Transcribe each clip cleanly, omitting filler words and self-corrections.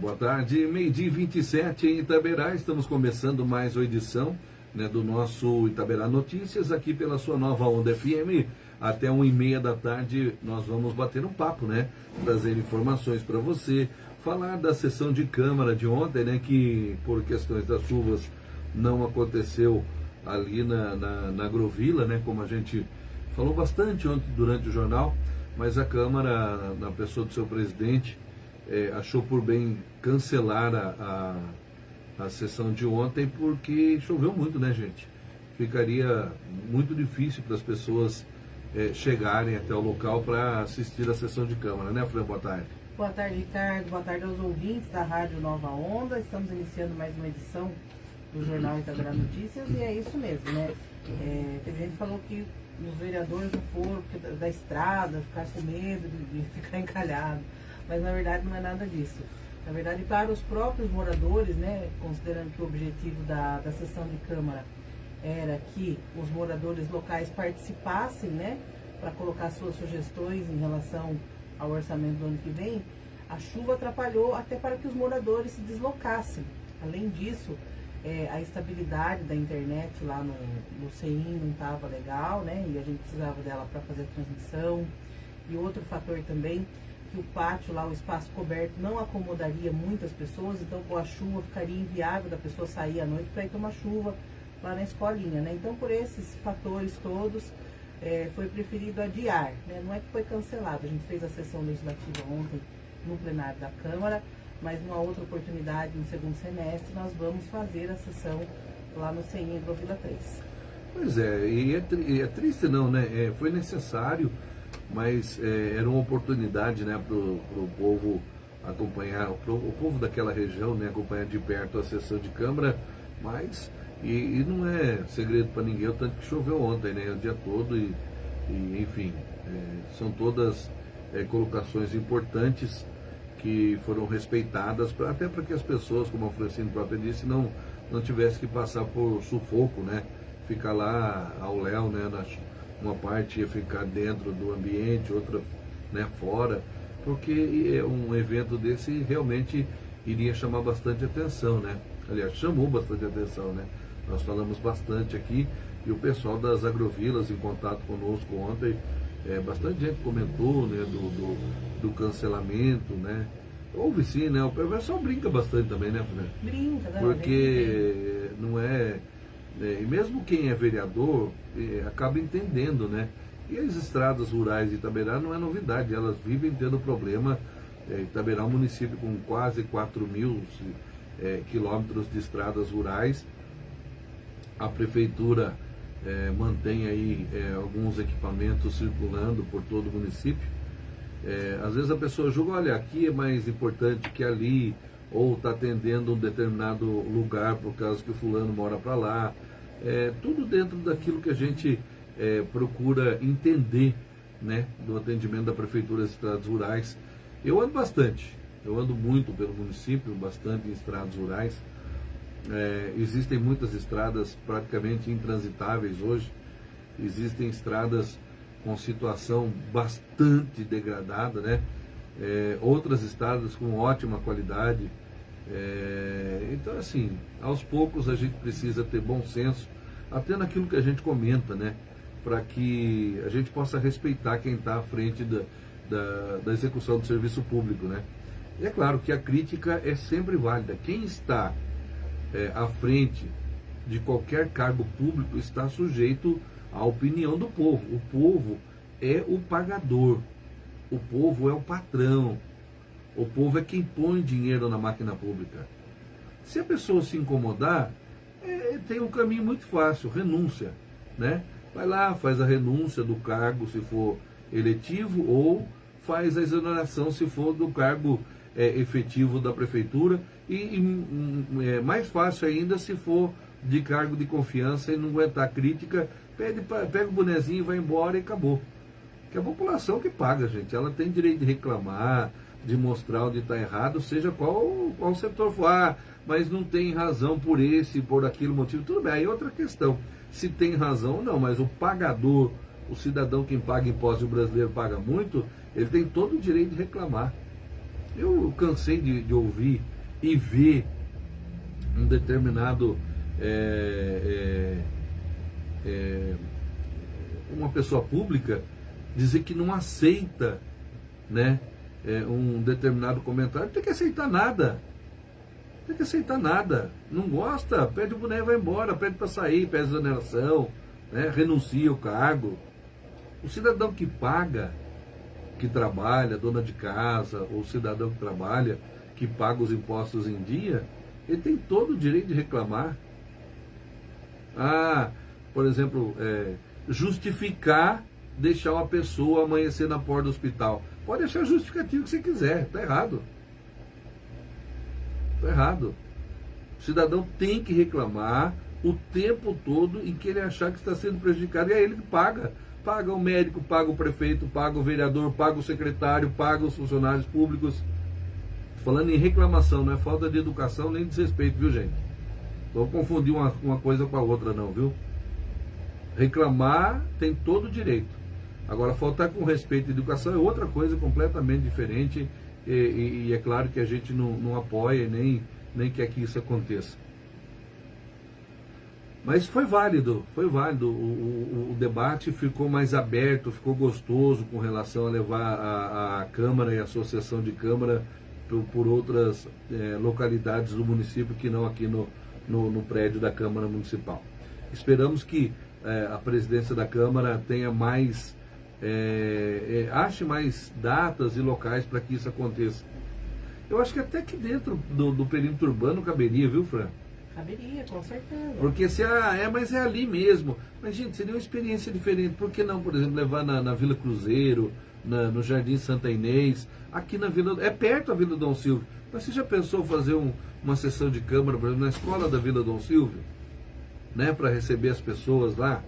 Boa tarde, meio-dia 27 em Itaberá. Estamos começando mais uma edição, né, do nosso Itaberá Notícias, aqui pela sua nova Onda FM. Até 1h30 da tarde nós vamos bater um papo, né? Trazer informações para você, falar da sessão de Câmara de ontem, né? Que por questões das chuvas não aconteceu ali na Agrovila, né? Como a gente falou bastante ontem durante o jornal, mas a Câmara, na pessoa do seu presidente, achou por bem cancelar a sessão de ontem porque choveu muito, né, gente? Ficaria muito difícil para as pessoas chegarem até o local para assistir a sessão de Câmara, né, Fran? Boa tarde. Boa tarde, Ricardo. Boa tarde aos ouvintes da Rádio Nova Onda. Estamos iniciando mais uma edição do Jornal Itaberá Notícias e é isso mesmo, né? Teve gente que falou que os vereadores não foram da estrada, ficar com medo de ficar encalhado. Mas na verdade não é nada disso. Na verdade, para os próprios moradores, né, considerando que o objetivo da sessão de Câmara era que os moradores locais participassem, né, para colocar suas sugestões em relação ao orçamento do ano que vem, a chuva atrapalhou até para que os moradores se deslocassem. Além disso, a estabilidade da internet lá no CEIM não estava legal, né, e a gente precisava dela para fazer a transmissão. E outro fator também, que o pátio lá, o espaço coberto, não acomodaria muitas pessoas, então com a chuva ficaria inviável da pessoa sair à noite para ir tomar chuva lá na escolinha, né? Então por esses fatores todos, foi preferido adiar, né? Não é que foi cancelado, a gente fez a sessão legislativa ontem no plenário da Câmara, mas numa outra oportunidade, no segundo semestre, nós vamos fazer a sessão lá no CEIM Agrovila 3. Pois é, e é triste não, né? Foi necessário, mas era uma oportunidade, né, para o povo acompanhar, o povo daquela região, né, acompanhar de perto a sessão de Câmara, mas, e não é segredo para ninguém o tanto que choveu ontem, né, o dia todo, e enfim, são todas colocações importantes que foram respeitadas, até para que as pessoas, como a Francine própria disse, não tivessem que passar por sufoco, né, ficar lá ao léu, né, uma parte ia ficar dentro do ambiente, outra, né, fora, porque um evento desse realmente iria chamar bastante atenção, né? Aliás, chamou bastante atenção, né? Nós falamos bastante aqui e o pessoal das agrovilas em contato conosco ontem, bastante gente comentou, né, do cancelamento, né? Houve sim, né? O pessoal brinca bastante também, né, Fernanda? Brinca, né? Porque não é... E mesmo quem é vereador acaba entendendo, né? E as estradas rurais de Itaberá não é novidade, elas vivem tendo problema. Itaberá é um município com quase 4.000 quilômetros de estradas rurais. A prefeitura mantém aí alguns equipamentos circulando por todo o município. Às vezes a pessoa julga, olha, aqui é mais importante que ali, ou está atendendo um determinado lugar por causa que o fulano mora para lá. Tudo dentro daquilo que a gente procura entender, né, do atendimento da Prefeitura das Estradas Rurais. Eu ando bastante, eu ando muito pelo município, bastante em estradas rurais. Existem muitas estradas praticamente intransitáveis hoje, existem estradas com situação bastante degradada, né? Outras estradas com ótima qualidade. Então, assim, aos poucos a gente precisa ter bom senso, até naquilo que a gente comenta, né? Para que a gente possa respeitar quem está à frente da execução do serviço público, né? E é claro que a crítica é sempre válida. Quem está à frente de qualquer cargo público está sujeito à opinião do povo. O povo é o pagador, o povo é o patrão. O povo é quem põe dinheiro na máquina pública. Se a pessoa se incomodar, tem um caminho muito fácil, renúncia, né? Vai lá, faz a renúncia do cargo se for eletivo, ou faz a exoneração se for do cargo efetivo da prefeitura, e é mais fácil ainda se for de cargo de confiança e não aguentar crítica, pega o bonezinho e vai embora e acabou. Que a população que paga, gente, ela tem direito de reclamar, de mostrar onde está errado, seja qual setor for. Mas não tem razão por esse, por aquele motivo. Tudo bem, aí outra questão. Se tem razão ou não, mas o pagador, o cidadão que paga imposto e o brasileiro paga muito, ele tem todo o direito de reclamar. Eu cansei de ouvir e ver um determinado uma pessoa pública dizer que não aceita, né, um determinado comentário. Não tem que aceitar nada. Não tem que aceitar nada. Não gosta, pede o boneco e vai embora, pede para sair, pede exoneração, né, renuncia ao cargo. O cidadão que paga, que trabalha, dona de casa, ou cidadão que trabalha, que paga os impostos em dia, ele tem todo o direito de reclamar. Por exemplo, justificar deixar uma pessoa amanhecer na porta do hospital. Pode achar justificativo que você quiser, está errado. Está errado. O cidadão tem que reclamar o tempo todo em que ele achar que está sendo prejudicado, e é ele que paga. Paga o médico, paga o prefeito, paga o vereador, paga o secretário, paga os funcionários públicos. Falando em reclamação, não é falta de educação nem desrespeito, viu, gente? Não vou confundir uma coisa com a outra, não, viu? Reclamar tem todo o direito. Agora, faltar com respeito e educação é outra coisa completamente diferente, e é claro que a gente não apoia nem quer que isso aconteça. Mas foi válido. O debate ficou mais aberto, ficou gostoso com relação a levar a Câmara e a Associação de Câmara por outras localidades do município que não aqui no prédio da Câmara Municipal. Esperamos que a presidência da Câmara tenha mais, ache mais datas e locais para que isso aconteça. Eu acho que até que dentro do perímetro urbano caberia, viu, Fran? Caberia, com certeza. Porque se mas é ali mesmo. Mas, gente, seria uma experiência diferente. Por que não, por exemplo, levar na Vila Cruzeiro, no Jardim Santa Inês, aqui na Vila... É perto a Vila Dom Silvio. Mas você já pensou fazer uma sessão de Câmara, por exemplo, na escola da Vila Dom Silvio? Né, para receber as pessoas lá?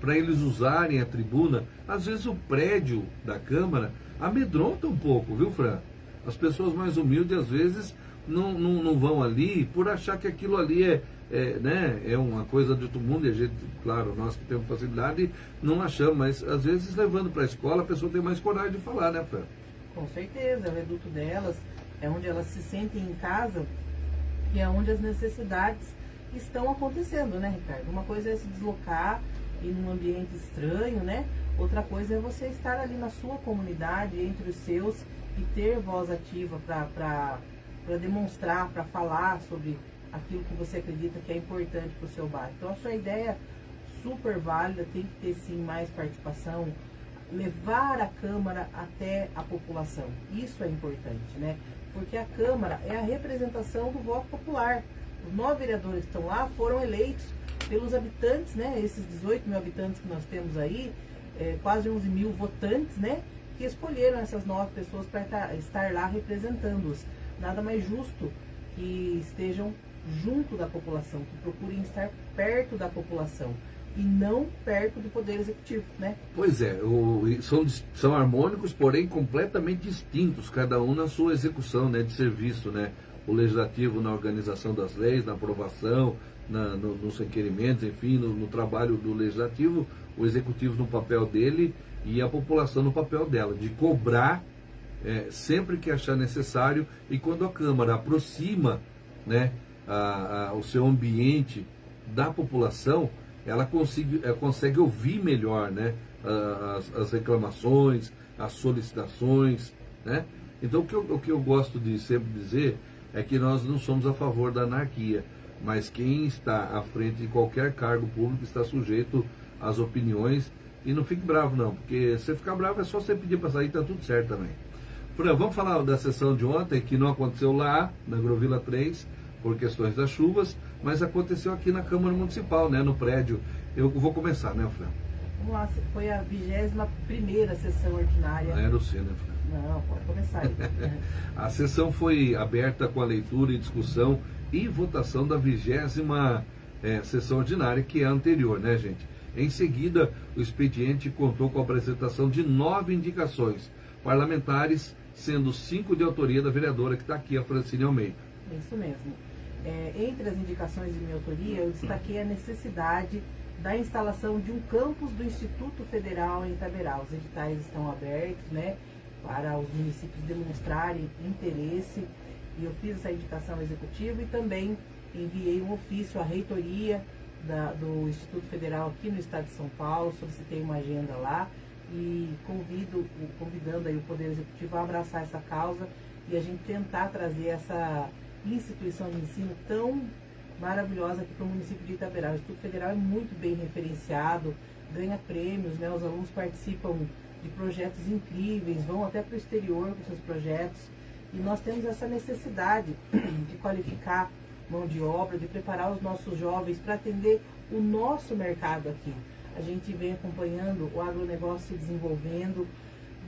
Para eles usarem a tribuna? Às vezes o prédio da Câmara amedronta um pouco, viu, Fran? As pessoas mais humildes, às vezes... Não vão ali por achar que aquilo ali é uma coisa de todo mundo, e a gente, claro, nós que temos facilidade, não achamos, mas às vezes levando para a escola a pessoa tem mais coragem de falar, né, Fran? Com certeza, é o reduto delas, é onde elas se sentem em casa e é onde as necessidades estão acontecendo, né, Ricardo? Uma coisa é se deslocar e num ambiente estranho, né? Outra coisa é você estar ali na sua comunidade, entre os seus, e ter voz ativa para demonstrar, para falar sobre aquilo que você acredita que é importante para o seu bairro. Então, a sua ideia é super válida, tem que ter sim mais participação, levar a Câmara até a população. Isso é importante, né? Porque a Câmara é a representação do voto popular. Os 9 vereadores que estão lá foram eleitos pelos habitantes, né? Esses 18 mil habitantes que nós temos aí, quase 11 mil votantes, né? Que escolheram essas 9 pessoas para estar lá representando-os. Nada mais justo que estejam junto da população, que procurem estar perto da população e não perto do Poder Executivo, né? Pois é, são harmônicos, porém completamente distintos, cada um na sua execução, né, de serviço, né? O Legislativo na organização das leis, na aprovação, nos requerimentos, enfim, no trabalho do Legislativo, o Executivo no papel dele e a população no papel dela, de cobrar sempre que achar necessário, e quando a Câmara aproxima, né, o seu ambiente da população, ela consegue ouvir melhor, né, as reclamações, as solicitações, né? Então o que eu gosto de sempre dizer é que nós não somos a favor da anarquia, mas quem está à frente de qualquer cargo público está sujeito às opiniões, e não fique bravo não, porque se ficar bravo é só você pedir para sair, tá tudo certo também. Fran, vamos falar da sessão de ontem, que não aconteceu lá, na Agrovila 3, por questões das chuvas, mas aconteceu aqui na Câmara Municipal, né, no prédio. Eu vou começar, né, Fran? Vamos lá, foi a 21ª sessão ordinária. Não era o C, né, Fran? Não, pode começar aí. A sessão foi aberta com a leitura e discussão e votação da 20ª sessão ordinária, que é a anterior, né, gente? Em seguida, o expediente contou com a apresentação de 9 indicações parlamentares, sendo 5 de autoria da vereadora que está aqui, a Francine Almeida. Isso mesmo. Entre as indicações de minha autoria, eu destaquei a necessidade da instalação de um campus do Instituto Federal em Itaberá. Os editais estão abertos, né? para os municípios demonstrarem interesse, e eu fiz essa indicação executiva e também enviei um ofício à reitoria do Instituto Federal aqui no estado de São Paulo, solicitei uma agenda lá e convidando aí o Poder Executivo a abraçar essa causa e a gente tentar trazer essa instituição de ensino tão maravilhosa aqui para o município de Itaberá. O Instituto Federal é muito bem referenciado, ganha prêmios, né? Os alunos participam de projetos incríveis, vão até para o exterior com seus projetos, e nós temos essa necessidade de qualificar mão de obra, de preparar os nossos jovens para atender o nosso mercado aqui. A gente vem acompanhando o agronegócio se desenvolvendo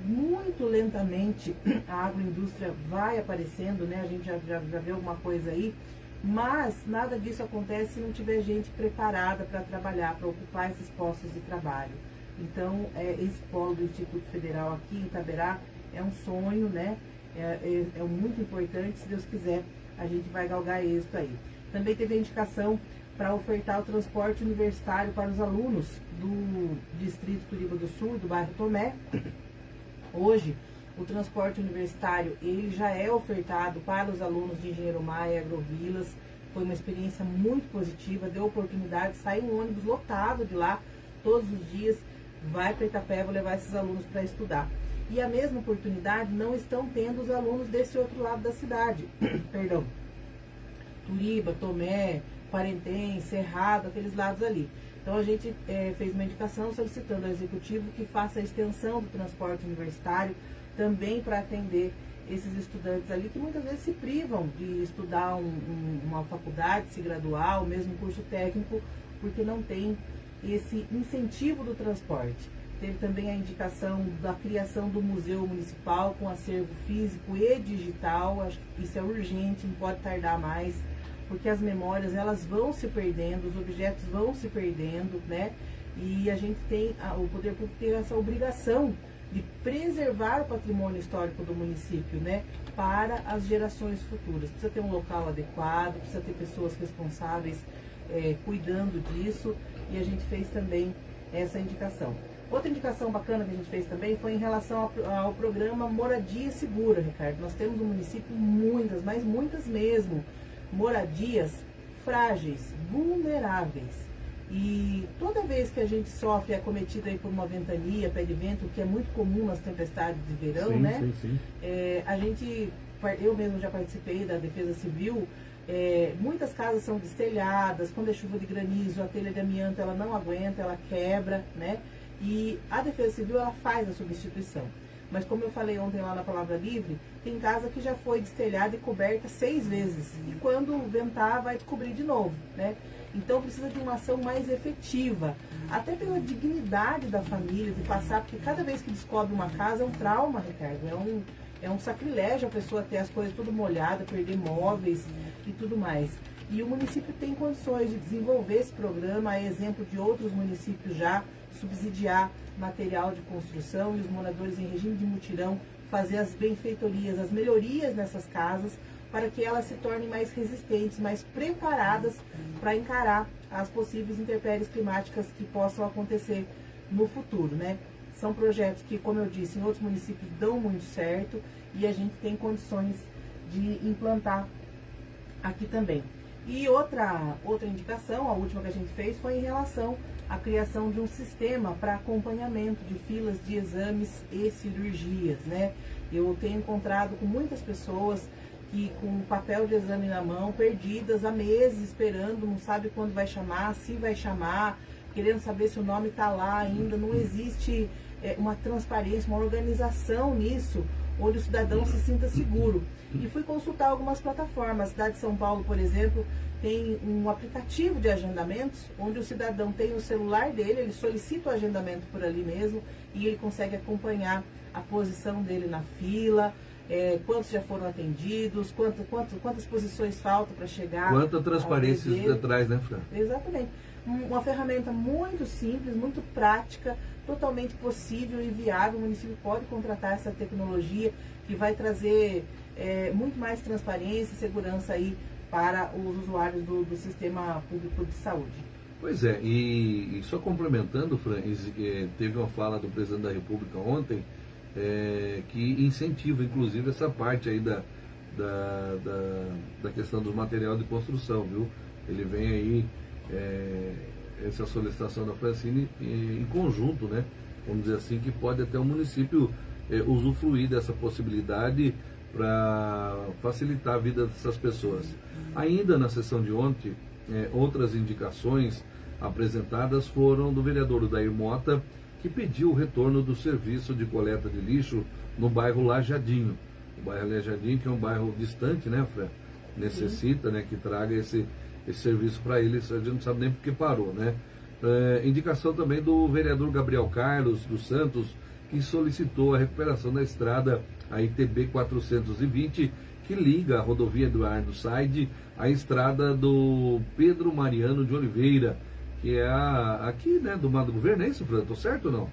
muito lentamente, a agroindústria vai aparecendo, né? A gente já vê alguma coisa aí, mas nada disso acontece se não tiver gente preparada para trabalhar, para ocupar esses postos de trabalho. Então, esse polo do Instituto Federal aqui em Itaberá é um sonho, né? É muito importante, se Deus quiser, a gente vai galgar êxito aí. Também teve a indicação para ofertar o transporte universitário para os alunos do Distrito Turiba do Sul, do bairro Tomé. Hoje, o transporte universitário ele já é ofertado para os alunos de Engenheiro Maia e Agrovilas. Foi uma experiência muito positiva, deu oportunidade, sai um ônibus lotado de lá todos os dias, vai para Itapeva levar esses alunos para estudar. E a mesma oportunidade não estão tendo os alunos desse outro lado da cidade. Perdão. Turiba, Tomé, Quarentém, Cerrado, aqueles lados ali. Então a gente fez uma indicação solicitando ao Executivo que faça a extensão do transporte universitário também para atender esses estudantes ali que muitas vezes se privam de estudar uma faculdade, se graduar, ou mesmo curso técnico, porque não tem esse incentivo do transporte. Teve também a indicação da criação do Museu Municipal com acervo físico e digital. Acho que isso é urgente, não pode tardar mais, porque as memórias elas vão se perdendo, os objetos vão se perdendo, né? E a gente tem, o poder público tem essa obrigação de preservar o patrimônio histórico do município, né? Para as gerações futuras. Precisa ter um local adequado, precisa ter pessoas responsáveis cuidando disso, e a gente fez também essa indicação. Outra indicação bacana que a gente fez também foi em relação ao programa Moradia Segura, Ricardo. Nós temos no município muitas, mas muitas mesmo, moradias frágeis, vulneráveis. E toda vez que a gente sofre, é acometido aí por uma ventania, pé de vento, que é muito comum nas tempestades de verão, sim, né? Sim. Eu mesmo já participei da Defesa Civil. Muitas casas são destelhadas, quando é chuva de granizo, a telha de amianto ela não aguenta, ela quebra, né? E a Defesa Civil ela faz a substituição. Mas como eu falei ontem lá na Palavra Livre, tem casa que já foi destelhada e coberta 6 vezes. E quando ventar, vai cobrir de novo, né? Então precisa de uma ação mais efetiva. Até pela dignidade da família, de passar, porque cada vez que descobre uma casa é um trauma, Ricardo. É um sacrilégio a pessoa ter as coisas tudo molhadas, perder móveis e tudo mais. E o município tem condições de desenvolver esse programa, a exemplo de outros municípios já, subsidiar material de construção e os moradores em regime de mutirão fazer as benfeitorias, as melhorias nessas casas, para que elas se tornem mais resistentes, mais preparadas para encarar as possíveis intempéries climáticas que possam acontecer no futuro, né? São projetos que, como eu disse, em outros municípios dão muito certo e a gente tem condições de implantar aqui também. E outra indicação, a última que a gente fez, foi em relação à criação de um sistema para acompanhamento de filas de exames e cirurgias, né? Eu tenho encontrado com muitas pessoas que com o papel de exame na mão, perdidas há meses esperando, não sabe quando vai chamar, se vai chamar, querendo saber se o nome está lá ainda. Não existe uma transparência, uma organização nisso, onde o cidadão se sinta seguro. E fui consultar algumas plataformas. A cidade de São Paulo, por exemplo, tem um aplicativo de agendamentos, onde o cidadão tem o celular dele, ele solicita o agendamento por ali mesmo, e ele consegue acompanhar a posição dele na fila, quantos já foram atendidos, quantas posições faltam para chegar. Quanta transparência isso traz, né, Fran? Exatamente. Uma ferramenta muito simples, muito prática, totalmente possível e viável. O município pode contratar essa tecnologia que vai trazer muito mais transparência e segurança aí para os usuários do sistema público de saúde. Pois é, e só complementando, Fran, teve uma fala do presidente da República ontem, que incentiva, inclusive, essa parte aí da questão do material de construção, viu? Ele vem aí, essa solicitação da Francine em conjunto, né? Vamos dizer assim, que pode até o município usufruir dessa possibilidade para facilitar a vida dessas pessoas. Ainda na sessão de ontem, outras indicações apresentadas foram do vereador Odair Mota, que pediu o retorno do serviço de coleta de lixo no bairro Lajadinho. O bairro Lajadinho, que é um bairro distante, né, Fran? Necessita, né, que traga esse serviço para eles. A gente não sabe nem porque parou, né? Indicação também do vereador Gabriel Carlos dos Santos, que solicitou a recuperação da estrada a ITB 420, que liga a rodovia Eduardo Said à estrada do Pedro Mariano de Oliveira, que é aqui, né, do Mato Governo, é isso, Fran? Tô certo ou não?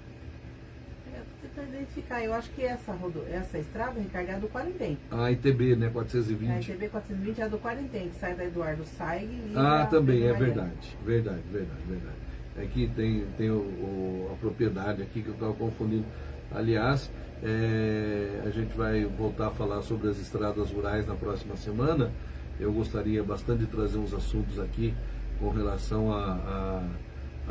Eu tô tentando identificar, eu acho que essa estrada, Ricardo, é a do Quarentém. A ITB, né, 420. A ITB 420 é a do Quarentém, que sai da Eduardo Said e também, Pedro é Mariano. verdade. É que tem a propriedade aqui que eu estava confundindo. Aliás, a gente vai voltar a falar sobre as estradas rurais na próxima semana. Eu gostaria bastante de trazer uns assuntos aqui com relação à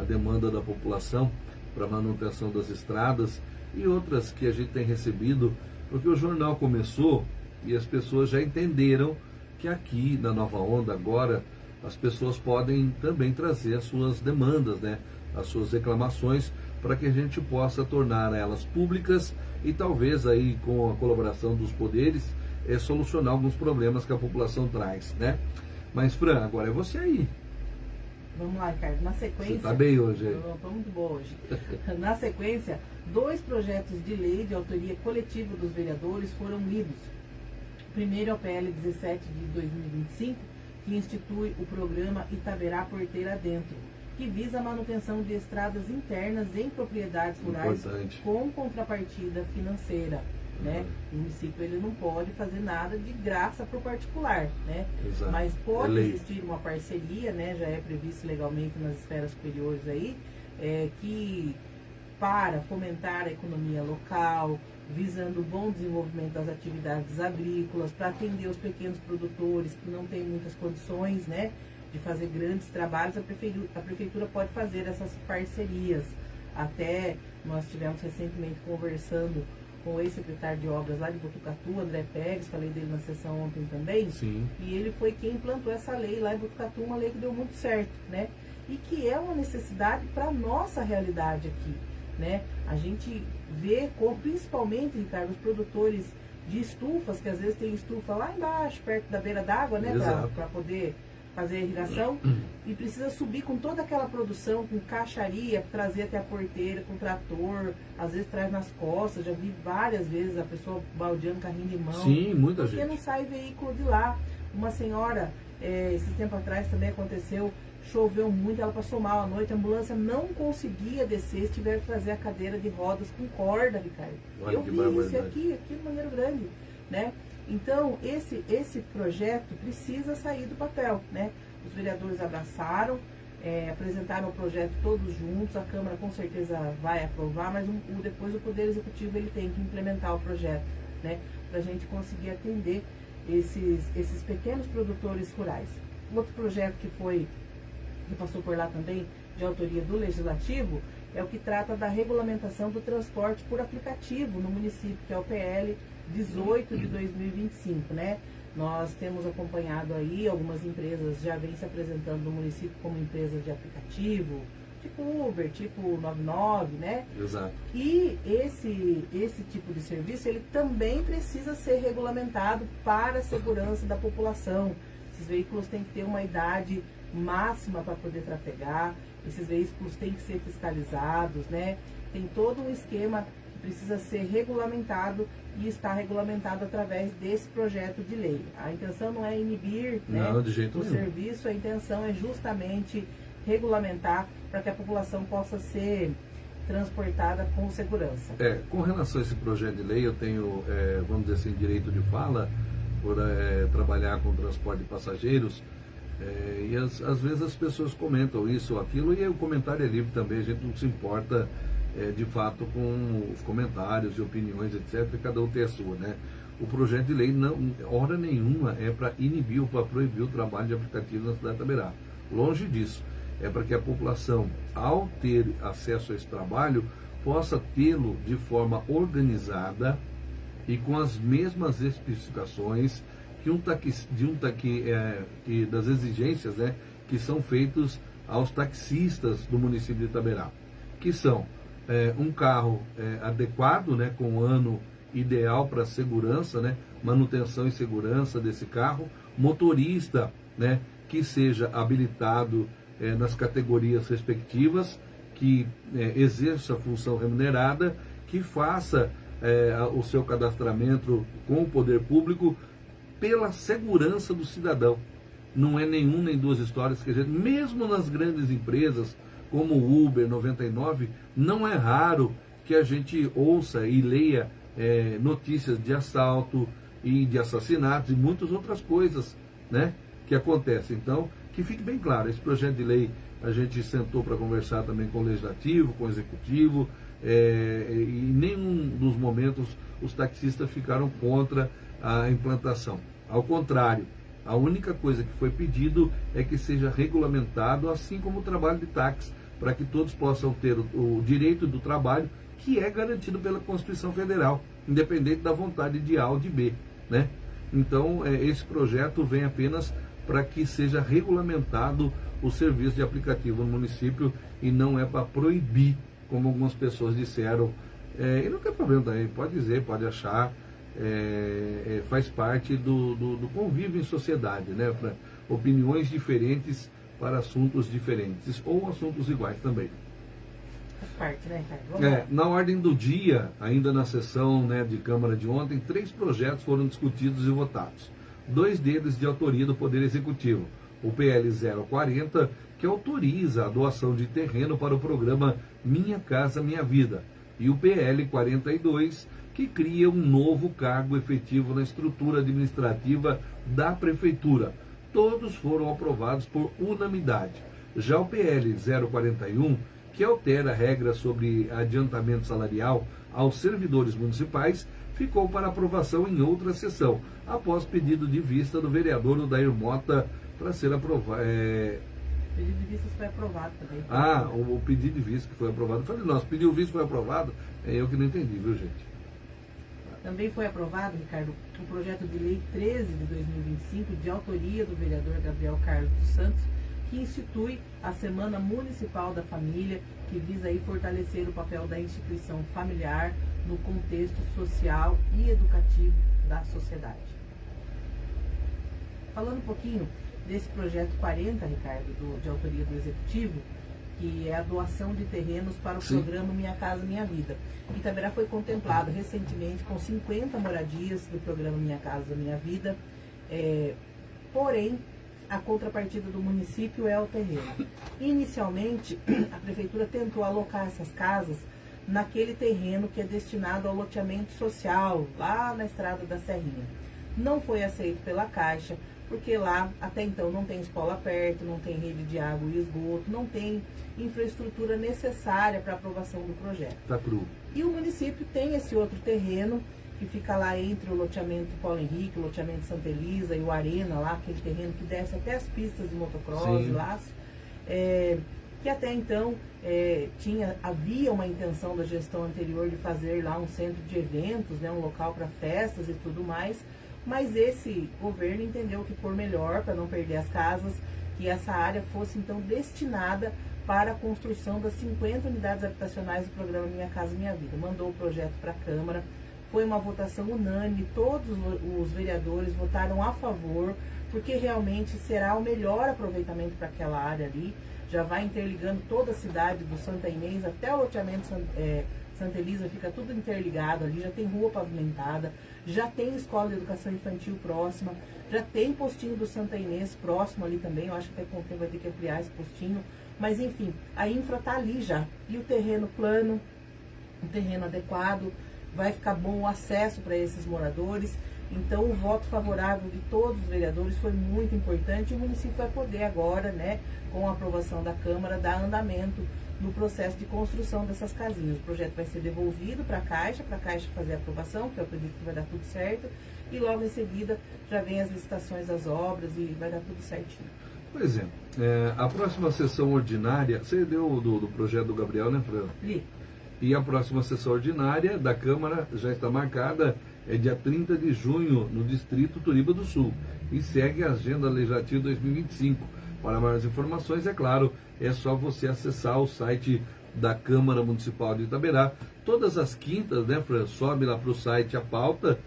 demanda da população para manutenção das estradas e outras que a gente tem recebido, porque o jornal começou e as pessoas já entenderam que aqui na Nova Onda agora as pessoas podem também trazer as suas demandas, né, as suas reclamações, para que a gente possa tornar elas públicas e talvez aí com a colaboração dos poderes solucionar alguns problemas que a população traz, né? Mas Fran, agora é você aí. Vamos lá, Ricardo. Na sequência... Você está bem hoje, hein? Estou muito boa hoje. Na sequência, 2 projetos de lei de autoria coletiva dos vereadores foram lidos. O primeiro é o PL 17 de 2025, que institui o programa Itaberá Porteira Dentro, que visa a manutenção de estradas internas em propriedades rurais com contrapartida financeira. Né? O município ele não pode fazer nada de graça para o particular, né? Exato. Mas pode existir uma parceria, né? Já é previsto legalmente nas esferas superiores aí, que para fomentar a economia local, visando o bom desenvolvimento das atividades agrícolas, para atender os pequenos produtores que não têm muitas condições, né, de fazer grandes trabalhos, a prefeitura pode fazer essas parcerias. Até nós tivemos recentemente conversando com o ex-secretário de obras lá de Botucatu, André Pérez, falei dele na sessão ontem também. Sim. E ele foi quem implantou essa lei lá em Botucatu, uma lei que deu muito certo, né? E que é uma necessidade para a nossa realidade aqui, né? A gente vê, principalmente, Ricardo, os produtores de estufas, que às vezes tem estufa lá embaixo, perto da beira d'água, né? Para poder fazer a irrigação, e precisa subir com toda aquela produção, com caixaria, trazer até a porteira, com trator, às vezes traz nas costas, já vi várias vezes a pessoa baldeando carrinho de mão. Sim, muita gente. Porque não sai veículo de lá. Uma senhora, esses tempos atrás também aconteceu, choveu muito, ela passou mal à noite, a ambulância não conseguia descer, tiveram que trazer a cadeira de rodas com corda, Ricardo. Eu vi isso aqui no Maneiro Grande, né? Então, esse projeto precisa sair do papel, né? Os vereadores abraçaram, apresentaram o projeto todos juntos, a Câmara com certeza vai aprovar, mas depois o Poder Executivo ele tem que implementar o projeto, né? Para a gente conseguir atender esses pequenos produtores rurais. Outro projeto que passou por lá também, de autoria do Legislativo, é o que trata da regulamentação do transporte por aplicativo no município, que é o PL 18 de 2025, né? Nós temos acompanhado aí, algumas empresas já vêm se apresentando no município como empresas de aplicativo, tipo Uber, tipo 99, né? Exato. E esse tipo de serviço, ele também precisa ser regulamentado para a segurança da população. Esses veículos têm que ter uma idade máxima para poder trafegar, esses veículos têm que ser fiscalizados, né? Tem todo um esquema que precisa ser regulamentado e está regulamentado através desse projeto de lei. A intenção não é inibir, né, de jeito o nenhum. serviço, a intenção é justamente regulamentar para que a população possa ser transportada com segurança. Com relação a esse projeto de lei, eu tenho, vamos dizer assim, direito de fala por trabalhar com transporte de passageiros, e às vezes as pessoas comentam isso ou aquilo, e o comentário é livre também, a gente não se importa de fato com os comentários e opiniões, etc., cada um tem a sua, né? O projeto de lei, não, hora nenhuma, é para inibir ou para proibir o trabalho de aplicativos na cidade de Itaberá. Longe disso. É para que a população, ao ter acesso a esse trabalho, possa tê-lo de forma organizada e com as mesmas especificações das exigências, né, que são feitos aos taxistas do município de Itaberá, que são um carro adequado, né, com ano ideal para segurança, né, manutenção e segurança desse carro, motorista, né, que seja habilitado nas categorias respectivas, que exerça a função remunerada, que faça o seu cadastramento com o poder público pela segurança do cidadão. Não é nenhum nem duas histórias que a gente, mesmo nas grandes empresas como o Uber 99, não é raro que a gente ouça e leia notícias de assalto e de assassinatos e muitas outras coisas, né, que acontecem. Então, que fique bem claro, esse projeto de lei a gente sentou para conversar também com o Legislativo, com o Executivo, e em nenhum dos momentos os taxistas ficaram contra a implantação. Ao contrário, a única coisa que foi pedido é que seja regulamentado, assim como o trabalho de táxi, para que todos possam ter o direito do trabalho, que é garantido pela Constituição Federal, independente da vontade de A ou de B, né? Então, esse projeto vem apenas para que seja regulamentado o serviço de aplicativo no município e não é para proibir, como algumas pessoas disseram. E não tem problema também, pode dizer, pode achar, faz parte do convívio em sociedade, né? Opiniões diferentes para assuntos diferentes, ou assuntos iguais também. Faz parte, né, Ricardo? Na ordem do dia, ainda na sessão, né, de Câmara de ontem, 3 projetos foram discutidos e votados. 2 deles de autoria do Poder Executivo. O PL 040, que autoriza a doação de terreno para o programa Minha Casa Minha Vida. E o PL 42, que cria um novo cargo efetivo na estrutura administrativa da Prefeitura. Todos foram aprovados por unanimidade. Já o PL 041, que altera a regra sobre adiantamento salarial aos servidores municipais, ficou para aprovação em outra sessão, após pedido de vista do vereador Odair Mota para ser aprovado. O pedido de vista foi aprovado também. O pedido de vista que foi aprovado. Eu falei, nossa, pedido de vista foi aprovado, eu que não entendi, viu, gente? Também foi aprovado, Ricardo, o projeto de lei 13 de 2025, de autoria do vereador Gabriel Carlos dos Santos, que institui a Semana Municipal da Família, que visa aí fortalecer o papel da instituição familiar no contexto social e educativo da sociedade. Falando um pouquinho desse projeto 40, Ricardo, de autoria do Executivo, que é a doação de terrenos para o programa Minha Casa Minha Vida. Itaberá foi contemplado recentemente com 50 moradias do programa Minha Casa Minha Vida, porém, a contrapartida do município é o terreno. Inicialmente, a prefeitura tentou alocar essas casas naquele terreno que é destinado ao loteamento social, lá na estrada da Serrinha. Não foi aceito pela Caixa, porque lá, até então, não tem escola perto, não tem rede de água e esgoto, não tem infraestrutura necessária para a aprovação do projeto. Tá cru. E o município tem esse outro terreno, que fica lá entre o loteamento Paulo Henrique, o loteamento Santa Elisa e o Arena, lá, aquele terreno que desce até as pistas de motocross e laço, que até então havia uma intenção da gestão anterior de fazer lá um centro de eventos, né, um local para festas e tudo mais, mas esse governo entendeu que por melhor, para não perder as casas, que essa área fosse então destinada para a construção das 50 unidades habitacionais do programa Minha Casa Minha Vida. Mandou o projeto para a Câmara, foi uma votação unânime, todos os vereadores votaram a favor, porque realmente será o melhor aproveitamento para aquela área ali, já vai interligando toda a cidade, do Santa Inês até o loteamento Santa Elisa, fica tudo interligado ali, já tem rua pavimentada, já tem escola de educação infantil próxima, já tem postinho do Santa Inês próximo ali também, eu acho que até com o tempo vai ter que ampliar esse postinho, mas enfim, a infra está ali já, e o terreno plano, o terreno adequado, vai ficar bom o acesso para esses moradores, Então o voto favorável de todos os vereadores foi muito importante e o município vai poder agora, né, com a aprovação da Câmara, dar andamento no processo de construção dessas casinhas. O projeto vai ser devolvido para a Caixa fazer a aprovação, que eu acredito que vai dar tudo certo, e logo em seguida já vem as licitações das obras e vai dar tudo certinho. Pois é, a próxima sessão ordinária, você deu do projeto do Gabriel, né, Fran? Li. E a próxima sessão ordinária da Câmara já está marcada, é dia 30 de junho, no Distrito Turiba do Sul. E segue a Agenda Legislativa 2025. Para maiores informações, é claro, é só você acessar o site da Câmara Municipal de Itaberá. Todas as quintas, né, Fran, sobe lá para o site a pauta,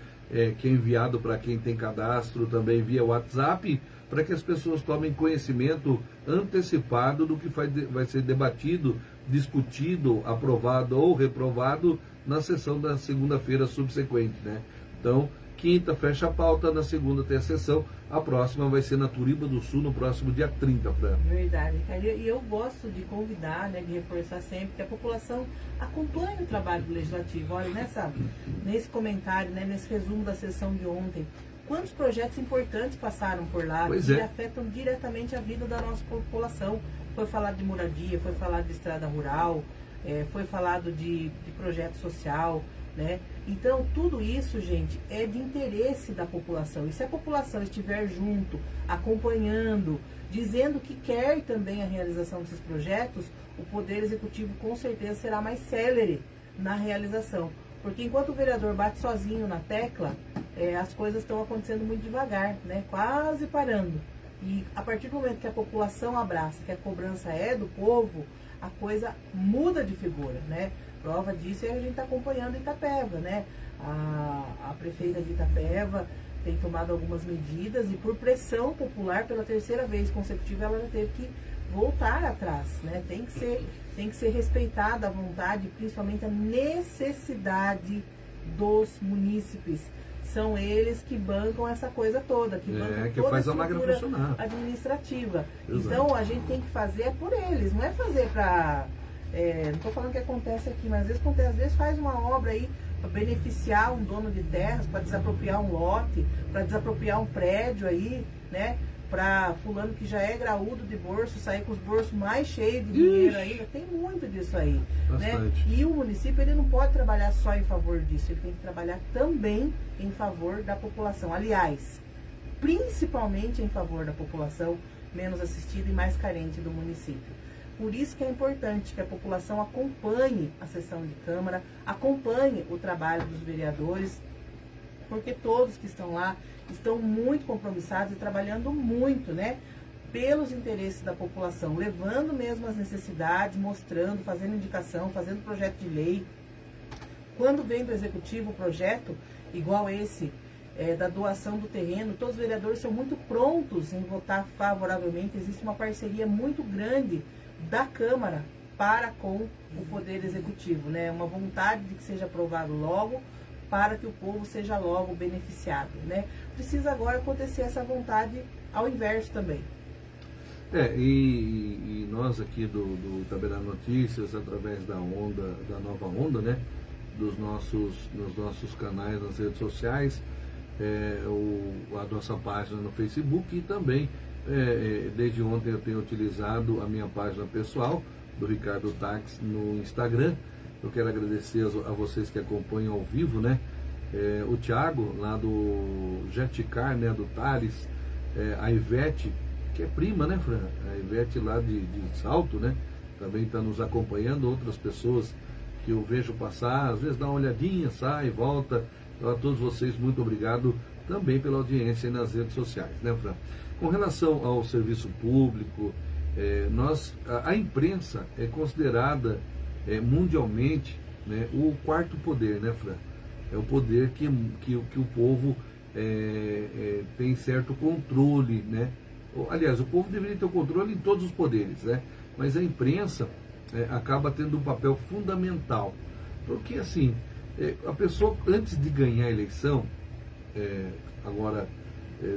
que é enviado para quem tem cadastro também via WhatsApp, para que as pessoas tomem conhecimento antecipado do que vai ser debatido, discutido, aprovado ou reprovado na sessão da segunda-feira subsequente, né? Então, quinta fecha a pauta, na segunda tem a sessão, a próxima vai ser na Turiba do Sul, no próximo dia 30, Fran. Verdade, cara. E eu gosto de convidar, né, de reforçar sempre que a população acompanhe o trabalho do Legislativo. Olha, nesse comentário, né, nesse resumo da sessão de ontem, quantos projetos importantes passaram por lá que afetam diretamente a vida da nossa população. Foi falado de moradia, foi falado de estrada rural, foi falado de projeto social, né? Então, tudo isso, gente, é de interesse da população. E se a população estiver junto, acompanhando, dizendo que quer também a realização desses projetos, o Poder Executivo com certeza será mais célere na realização. Porque enquanto o vereador bate sozinho na tecla, as coisas estão acontecendo muito devagar, né? Quase parando. E a partir do momento que a população abraça, que a cobrança é do povo, a coisa muda de figura, né? Prova disso é a gente está acompanhando Itapeva, né? A prefeita de Itapeva tem tomado algumas medidas e por pressão popular, pela terceira vez consecutiva, ela já teve que voltar atrás, né? Tem que ser respeitada a vontade, principalmente a necessidade dos munícipes. São eles que bancam essa coisa toda, que bancam toda faz a a máquina funcionar administrativa. Exato. Então a gente tem que fazer por eles, não é fazer para... não estou falando que acontece aqui, mas às vezes acontece, às vezes faz uma obra aí para beneficiar um dono de terras, para desapropriar um lote, para desapropriar um prédio aí, né? Para fulano que já é graúdo de bolso, sair com os bolsos mais cheios de dinheiro ainda, tem muito disso aí, né? E o município, ele não pode trabalhar só em favor disso, ele tem que trabalhar também em favor da população, aliás, principalmente em favor da população menos assistida e mais carente do município. Por isso que é importante que a população acompanhe a sessão de Câmara, acompanhe o trabalho dos vereadores, porque todos que estão lá estão muito compromissados e trabalhando muito, né, pelos interesses da população, levando mesmo as necessidades, mostrando, fazendo indicação, fazendo projeto de lei. Quando vem do Executivo o projeto, igual esse, da doação do terreno, todos os vereadores são muito prontos em votar favoravelmente. Existe uma parceria muito grande da Câmara para com o Poder Executivo, né? Uma vontade de que seja aprovado logo, para que o povo seja logo beneficiado, né? Precisa agora acontecer essa vontade ao inverso também. E nós aqui do Itaberá Notícias, através da Nova Onda, né? Nos nossos canais nas redes sociais, a nossa página no Facebook e também, desde ontem eu tenho utilizado a minha página pessoal, do Ricardo Tax, no Instagram. Eu quero agradecer a vocês que acompanham ao vivo, né? O Thiago, lá do Jetcar, né? Do Thales, a Ivete, que é prima, né, Fran? A Ivete lá de Salto, né? Também está nos acompanhando. Outras pessoas que eu vejo passar, às vezes dá uma olhadinha, sai, volta. Então, a todos vocês, muito obrigado também pela audiência aí nas redes sociais, né, Fran? Com relação ao serviço público, a imprensa é considerada mundialmente, né, o quarto poder, né, Fran? É o poder que o povo tem certo controle, né? Aliás, o povo deveria ter o controle em todos os poderes, né? Mas a imprensa acaba tendo um papel fundamental. Porque, assim, a pessoa, antes de ganhar a eleição, agora,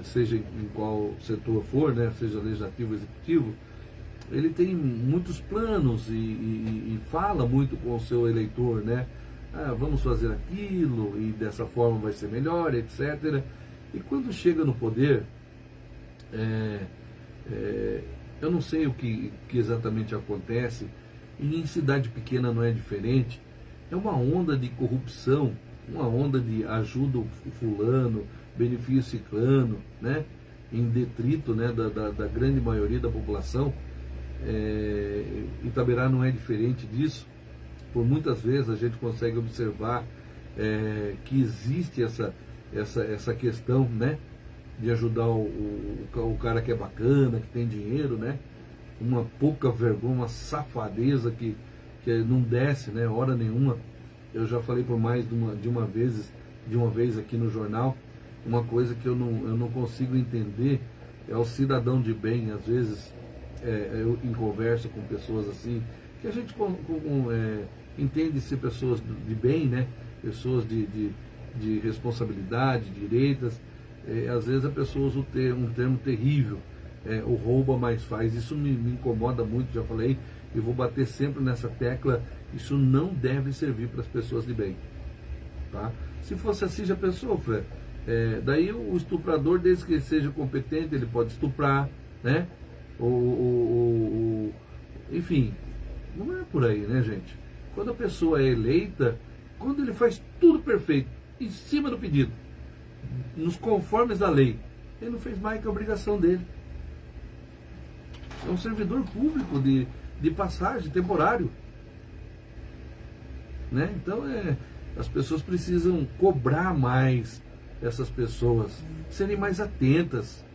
seja em qual setor for, né, seja legislativo ou executivo, ele tem muitos planos e fala muito com o seu eleitor, né? vamos fazer aquilo e dessa forma vai ser melhor, etc. E quando chega no poder, eu não sei o que exatamente acontece, e em cidade pequena não é diferente, é uma onda de corrupção, uma onda de ajuda o fulano, benefício ciclano, né? Em detrito, né, da grande maioria da população. Itaberá não é diferente disso. Por muitas vezes a gente consegue observar que existe essa questão, né, de ajudar o cara que é bacana, que tem dinheiro, né? Uma pouca vergonha, uma safadeza que não desce, né, hora nenhuma. Eu já falei por mais de uma vez aqui no jornal, uma coisa que eu não consigo entender é o cidadão de bem. Às vezes eu em conversa com pessoas assim, que a gente entende ser pessoas de bem, né? Pessoas de responsabilidade, direitas. Às vezes a pessoa usa um termo terrível, o rouba mais faz. Isso me incomoda muito, já falei, e vou bater sempre nessa tecla. Isso não deve servir para as pessoas de bem, tá? Se fosse assim, já pensou, Fred? Daí o estuprador, desde que ele seja competente, ele pode estuprar, né? Enfim, não é por aí, né, gente? Quando a pessoa é eleita, quando ele faz tudo perfeito, em cima do pedido, nos conformes da lei, ele não fez mais que a obrigação dele. É um servidor público de passagem, temporário, né? Então as pessoas precisam cobrar mais essas pessoas, serem mais atentas.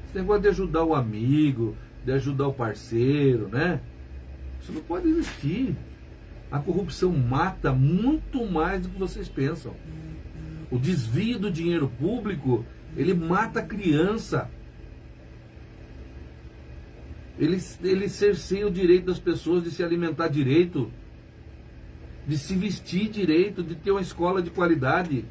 Esse negócio de ajudar o amigo, de ajudar o parceiro, né? Isso não pode existir. A corrupção mata muito mais do que vocês pensam. O desvio do dinheiro público, ele mata a criança. Ele cerceia o direito das pessoas de se alimentar direito, de se vestir direito, de ter uma escola de qualidade.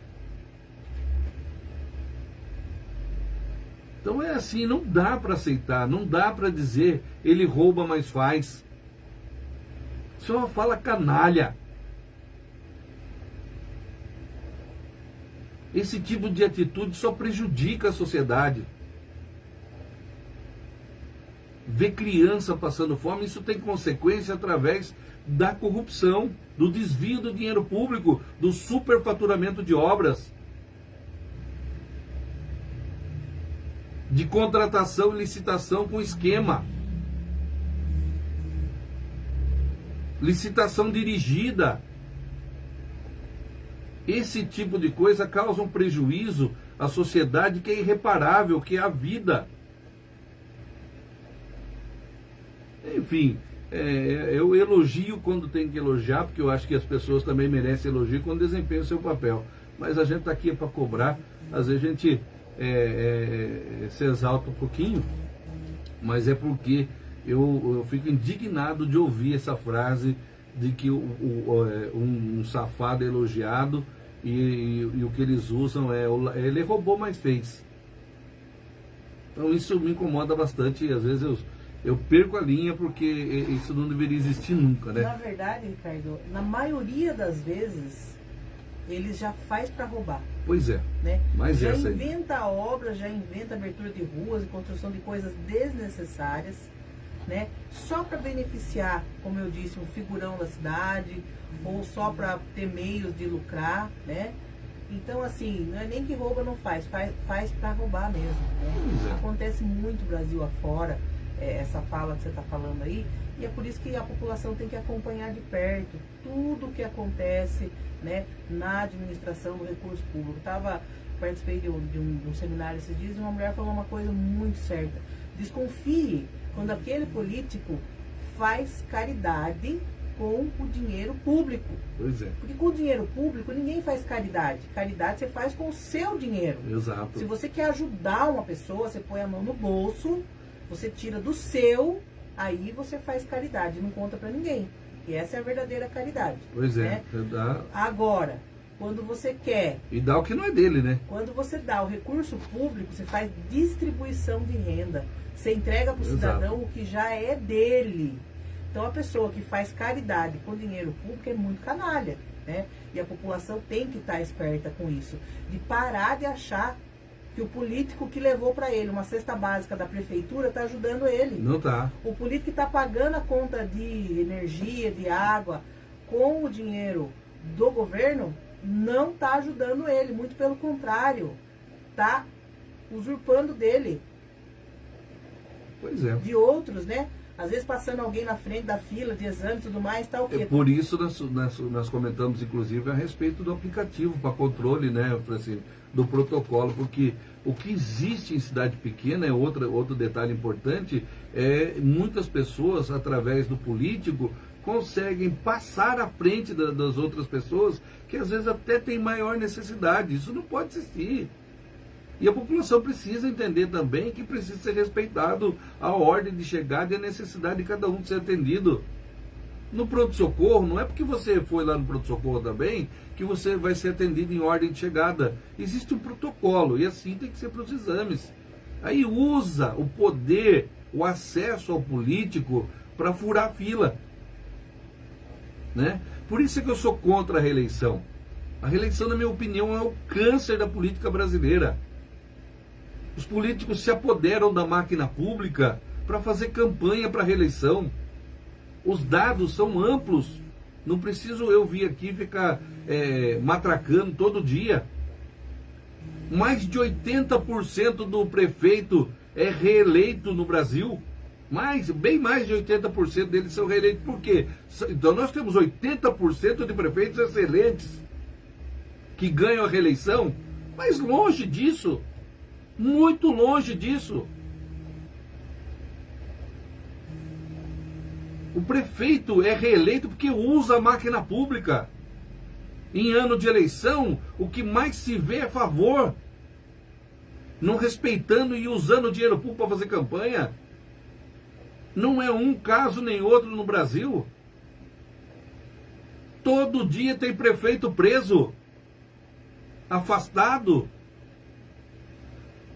Então é assim, não dá para aceitar, não dá para dizer ele rouba, mas faz. Isso é uma fala canalha. Esse tipo de atitude só prejudica a sociedade. Ver criança passando fome, isso tem consequência através da corrupção, do desvio do dinheiro público, do superfaturamento de obras, de contratação e licitação com esquema, licitação dirigida. Esse tipo de coisa causa um prejuízo à sociedade que é irreparável, que é a vida. Enfim, eu elogio quando tem que elogiar, porque eu acho que as pessoas também merecem elogio quando desempenham o seu papel. Mas a gente está aqui para cobrar. Às vezes a gente se exalta um pouquinho, mas é porque eu fico indignado de ouvir essa frase de que um safado é elogiado e o que eles usam ele roubou, mas fez. Então isso me incomoda bastante, e às vezes eu perco a linha, porque isso não deveria existir nunca, né? Na verdade, Ricardo, na maioria das vezes, eles já faz para roubar. Pois é, né? Mas já essa aí. inventa obras, já inventa abertura de ruas e construção de coisas desnecessárias, né? Só para beneficiar, como eu disse, um figurão da cidade, ou só para ter meios de lucrar, né? Então, assim, não é nem que rouba, não faz para roubar mesmo, né? Acontece muito Brasil afora, essa fala que você está falando aí, e é por isso que a população tem que acompanhar de perto tudo o que acontece, né, na administração do recurso público. Participei de um seminário esses dias, e uma mulher falou uma coisa muito certa: desconfie quando aquele político faz caridade com o dinheiro público. Pois é. Porque com o dinheiro público ninguém faz caridade. Caridade você faz com o seu dinheiro. Exato. Se você quer ajudar uma pessoa, você põe a mão no bolso, você tira do seu, aí você faz caridade, não conta pra ninguém. E essa é a verdadeira caridade. Pois é. Né? Agora, quando você quer... E dá o que não é dele, né? Quando você dá o recurso público, você faz distribuição de renda. Você entrega para o cidadão o que já é dele. Então, a pessoa que faz caridade com dinheiro público é muito canalha. né? E a população tem que estar esperta com isso, de parar de achar que o político que levou para ele uma cesta básica da prefeitura está ajudando ele. Não tá. O político que está pagando a conta de energia, de água, com o dinheiro do governo, não está ajudando ele. Muito pelo contrário, está usurpando dele. Pois é. De outros, né? Às vezes passando alguém na frente da fila de exame e tudo mais, tá o quê? Por isso nós comentamos, inclusive, a respeito do aplicativo para controle, né, Francine, do protocolo, porque o que existe em cidade pequena, outro detalhe importante, muitas pessoas, através do político, conseguem passar à frente das outras pessoas, que às vezes até tem maior necessidade. Isso não pode existir. E a população precisa entender também que precisa ser respeitado a ordem de chegada e a necessidade de cada um de ser atendido. No pronto-socorro, não é porque você foi lá no pronto-socorro também que você vai ser atendido em ordem de chegada. Existe um protocolo e assim tem que ser para os exames. Aí usa o poder, o acesso ao político para furar a fila. Né? Por isso é que eu sou contra a reeleição. A reeleição, na minha opinião, é o câncer da política brasileira. Os políticos se apoderam da máquina pública para fazer campanha para a reeleição. Os dados são amplos. Não preciso eu vir aqui ficar matracando todo dia. Mais de 80% do prefeito é reeleito no Brasil. Bem mais de 80% deles são reeleitos. Por quê? Então nós temos 80% de prefeitos excelentes que ganham a reeleição, mas longe disso. Muito longe disso. O prefeito é reeleito porque usa a máquina pública. Em ano de eleição, o que mais se vê é favor. Não respeitando e usando o dinheiro público para fazer campanha. Não é um caso nem outro no Brasil. Todo dia tem prefeito preso, afastado.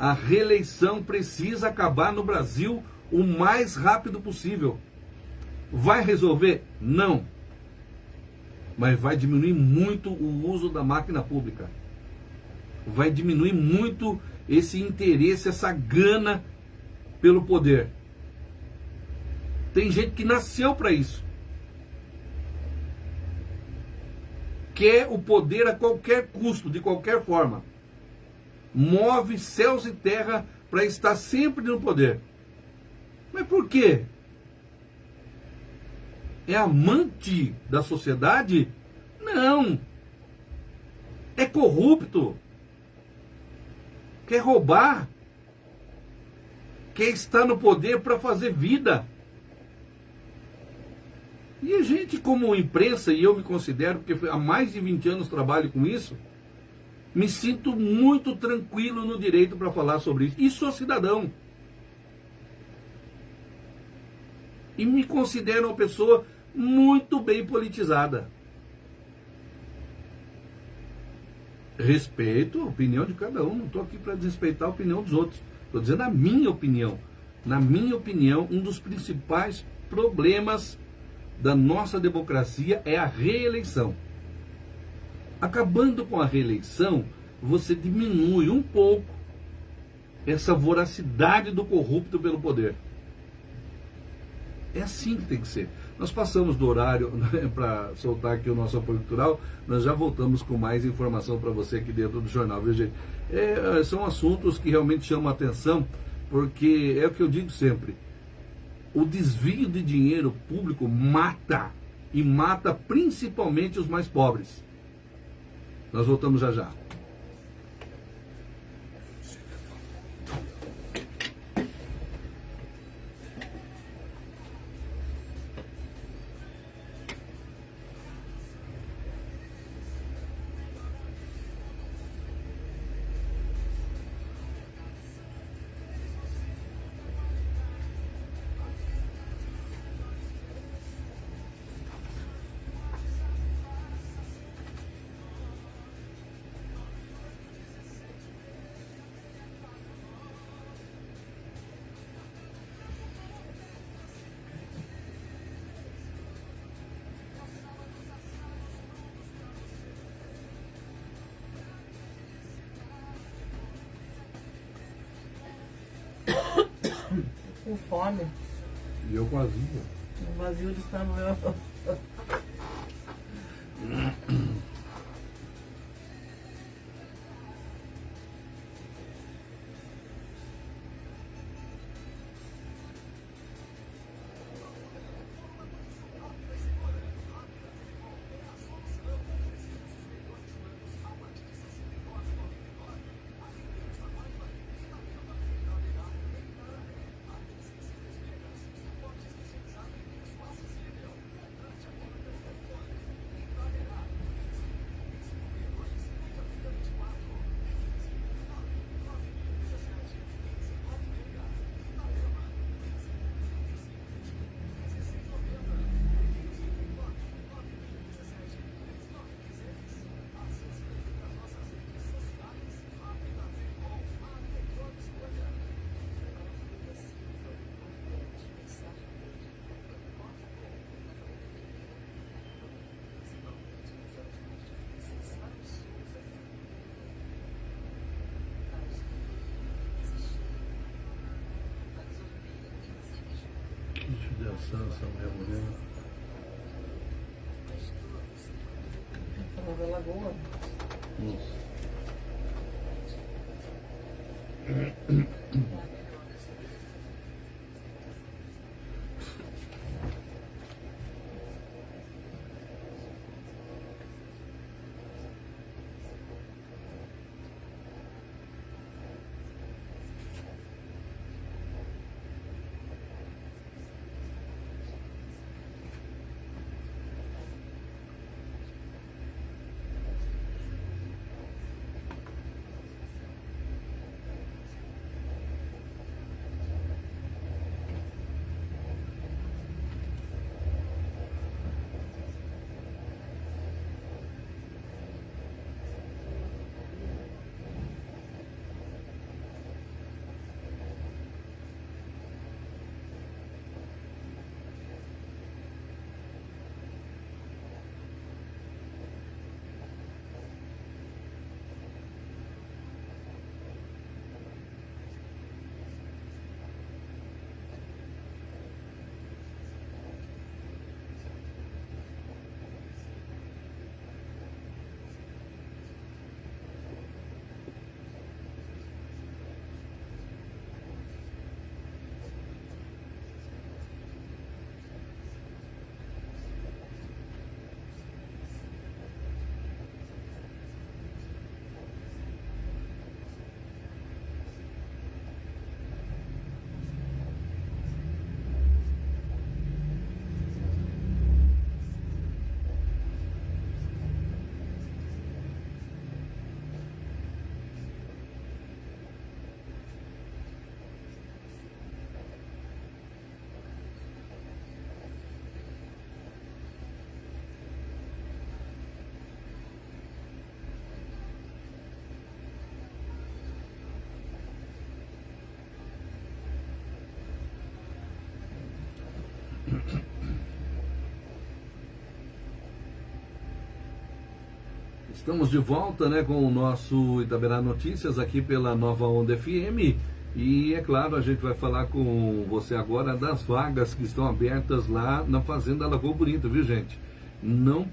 A reeleição precisa acabar no Brasil o mais rápido possível. Vai resolver? Não. Mas vai diminuir muito o uso da máquina pública. Vai diminuir muito esse interesse, essa gana pelo poder. Tem gente que nasceu para isso. Quer o poder a qualquer custo, de qualquer forma. Move céus e terra para estar sempre no poder. Mas por quê? É amante da sociedade? Não. É corrupto. Quer roubar. Quer estar no poder para fazer vida. E a gente, como imprensa, e eu me considero, porque há mais de 20 anos trabalho com isso, me sinto muito tranquilo no direito para falar sobre isso. E sou cidadão. E me considero uma pessoa muito bem politizada. Respeito a opinião de cada um. Não estou aqui para desrespeitar a opinião dos outros. Estou dizendo a minha opinião. Na minha opinião, um dos principais problemas da nossa democracia é a reeleição. Acabando com a reeleição, você diminui um pouco essa voracidade do corrupto pelo poder. É assim que tem que ser. Nós passamos do horário, né, para soltar aqui o nosso apoio cultural. Nós já voltamos com mais informação para você aqui dentro do jornal, viu, gente? São assuntos que realmente chamam a atenção, porque é o que eu digo sempre. O desvio de dinheiro público mata, e mata principalmente os mais pobres. Nós voltamos já já. com fome. E eu quase. O vazio de estômago. Essa mulher morena. Falando da lagoa. Nossa. Estamos de volta, né, com o nosso Itaberá Notícias aqui pela Nova Onda FM. E é claro, a gente vai falar com você agora das vagas que estão abertas lá na Fazenda Lagoa Bonita, viu, gente? Não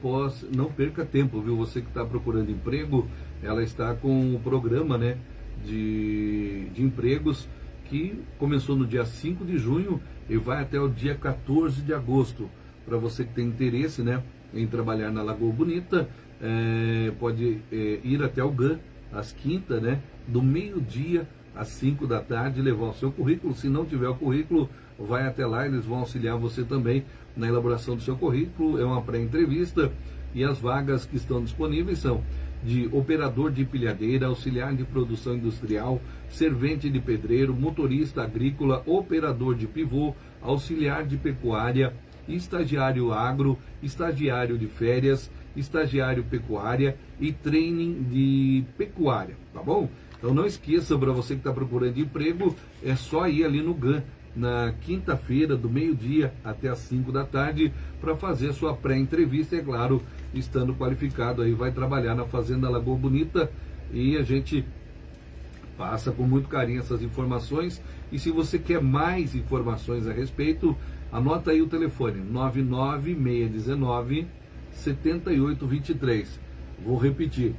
perca tempo, viu? Você que está procurando emprego, ela está com o programa, né, de empregos que começou no dia 5 de junho e vai até o dia 14 de agosto. Para você que tem interesse, né, em trabalhar na Lagoa Bonita, pode ir até o GAN às quintas, né, do meio-dia às 5 da tarde, levar o seu currículo. Se não tiver o currículo, vai até lá, eles vão auxiliar você também na elaboração do seu currículo. É uma pré-entrevista e as vagas que estão disponíveis são de operador de empilhadeira, auxiliar de produção industrial, servente de pedreiro, motorista agrícola, operador de pivô, auxiliar de pecuária, estagiário agro, estagiário de férias, estagiário pecuária e training de pecuária, tá bom? Então não esqueça, para você que está procurando emprego, é só ir ali no GAN na quinta-feira, do meio-dia até as 5 da tarde, para fazer sua pré-entrevista. É claro, estando qualificado, aí vai trabalhar na Fazenda Lagoa Bonita. E a gente Passa com muito carinho essas informações. E se você quer mais informações a respeito, anota aí o telefone, 99619-7823. Vou repetir,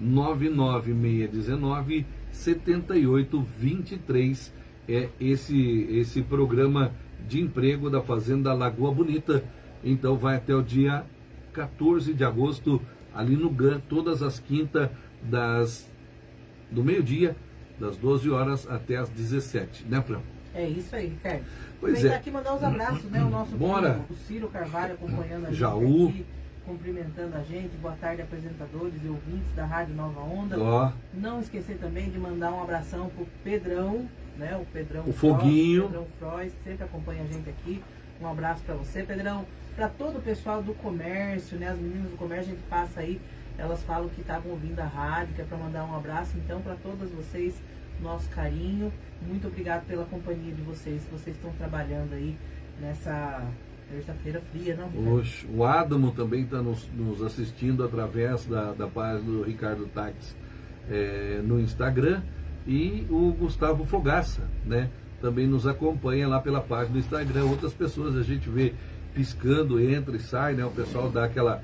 99619-7823 é esse programa de emprego da Fazenda Lagoa Bonita. Então vai até o dia 14 de agosto, ali no GAN, todas as quintas, do meio-dia, das 12 horas até as 17, né, Fran? É isso aí, Ricardo. Pois Vem aqui mandar os abraços, né? O nosso Bora. primo, o Ciro Carvalho, acompanhando a gente Jaú. aqui, cumprimentando a gente. Boa tarde, apresentadores e ouvintes da Rádio Nova Onda. Ó. Não esquecer também de mandar um abração pro Pedrão, né? O Pedrão O Foguinho. Pedrão Frois, que sempre acompanha a gente aqui. Um abraço para você, Pedrão. Para todo o pessoal do comércio, né? As meninas do comércio, a gente passa aí, elas falam que estavam ouvindo a rádio, que é para mandar um abraço. Então, para todas vocês, nosso carinho. Muito obrigado pela companhia de vocês. Vocês estão trabalhando aí nessa terça-feira fria, não? Oxe, o Adamo também está nos assistindo através da página do Ricardo Tax no Instagram. E o Gustavo Fogaça, né? Também nos acompanha lá pela página do Instagram. Outras pessoas a gente vê piscando, entra e sai, né? O pessoal dá aquela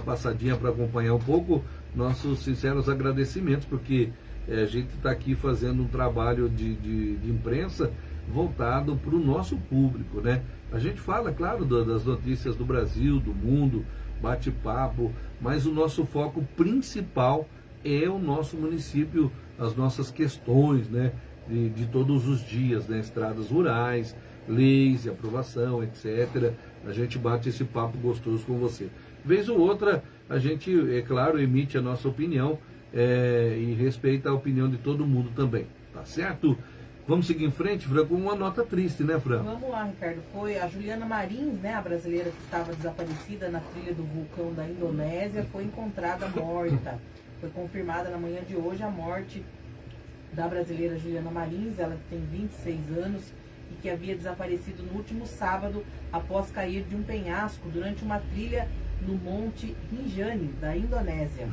passadinha para acompanhar um pouco. Nossos sinceros agradecimentos, porque a gente está aqui fazendo um trabalho de imprensa voltado para o nosso público, né? A gente fala, claro, das notícias do Brasil, do mundo, bate-papo, mas o nosso foco principal é o nosso município, as nossas questões, né? De todos os dias, né? Estradas rurais, leis de aprovação, etc. A gente bate esse papo gostoso com você. Vez ou outra, a gente, é claro, emite a nossa opinião, e respeita a opinião de todo mundo também, tá certo? Vamos seguir em frente, Fran, com uma nota triste, né, Fran? Vamos lá, Ricardo. Foi a Juliana Marins, né, a brasileira que estava desaparecida na trilha do vulcão da Indonésia, foi encontrada morta. Foi confirmada na manhã de hoje a morte da brasileira Juliana Marins, ela tem 26 anos e que havia desaparecido no último sábado após cair de um penhasco durante uma trilha no Monte Rinjani, da Indonésia.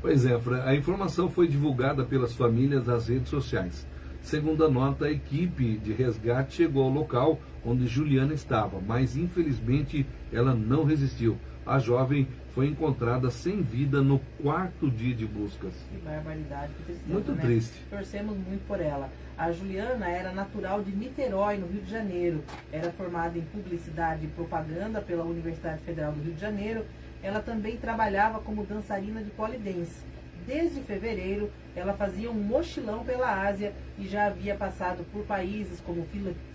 Pois é, Fran, a informação foi divulgada pelas famílias nas redes sociais. Segundo a nota, a equipe de resgate chegou ao local onde Juliana estava, mas infelizmente ela não resistiu. A jovem foi encontrada sem vida no 4º dia de buscas. Que barbaridade, que tristeza, Muito né? triste. Torcemos muito por ela. A Juliana era natural de Niterói, no Rio de Janeiro. Era formada em Publicidade e Propaganda pela Universidade Federal do Rio de Janeiro. Ela também trabalhava como dançarina de polidense. Desde fevereiro, ela fazia um mochilão pela Ásia e já havia passado por países como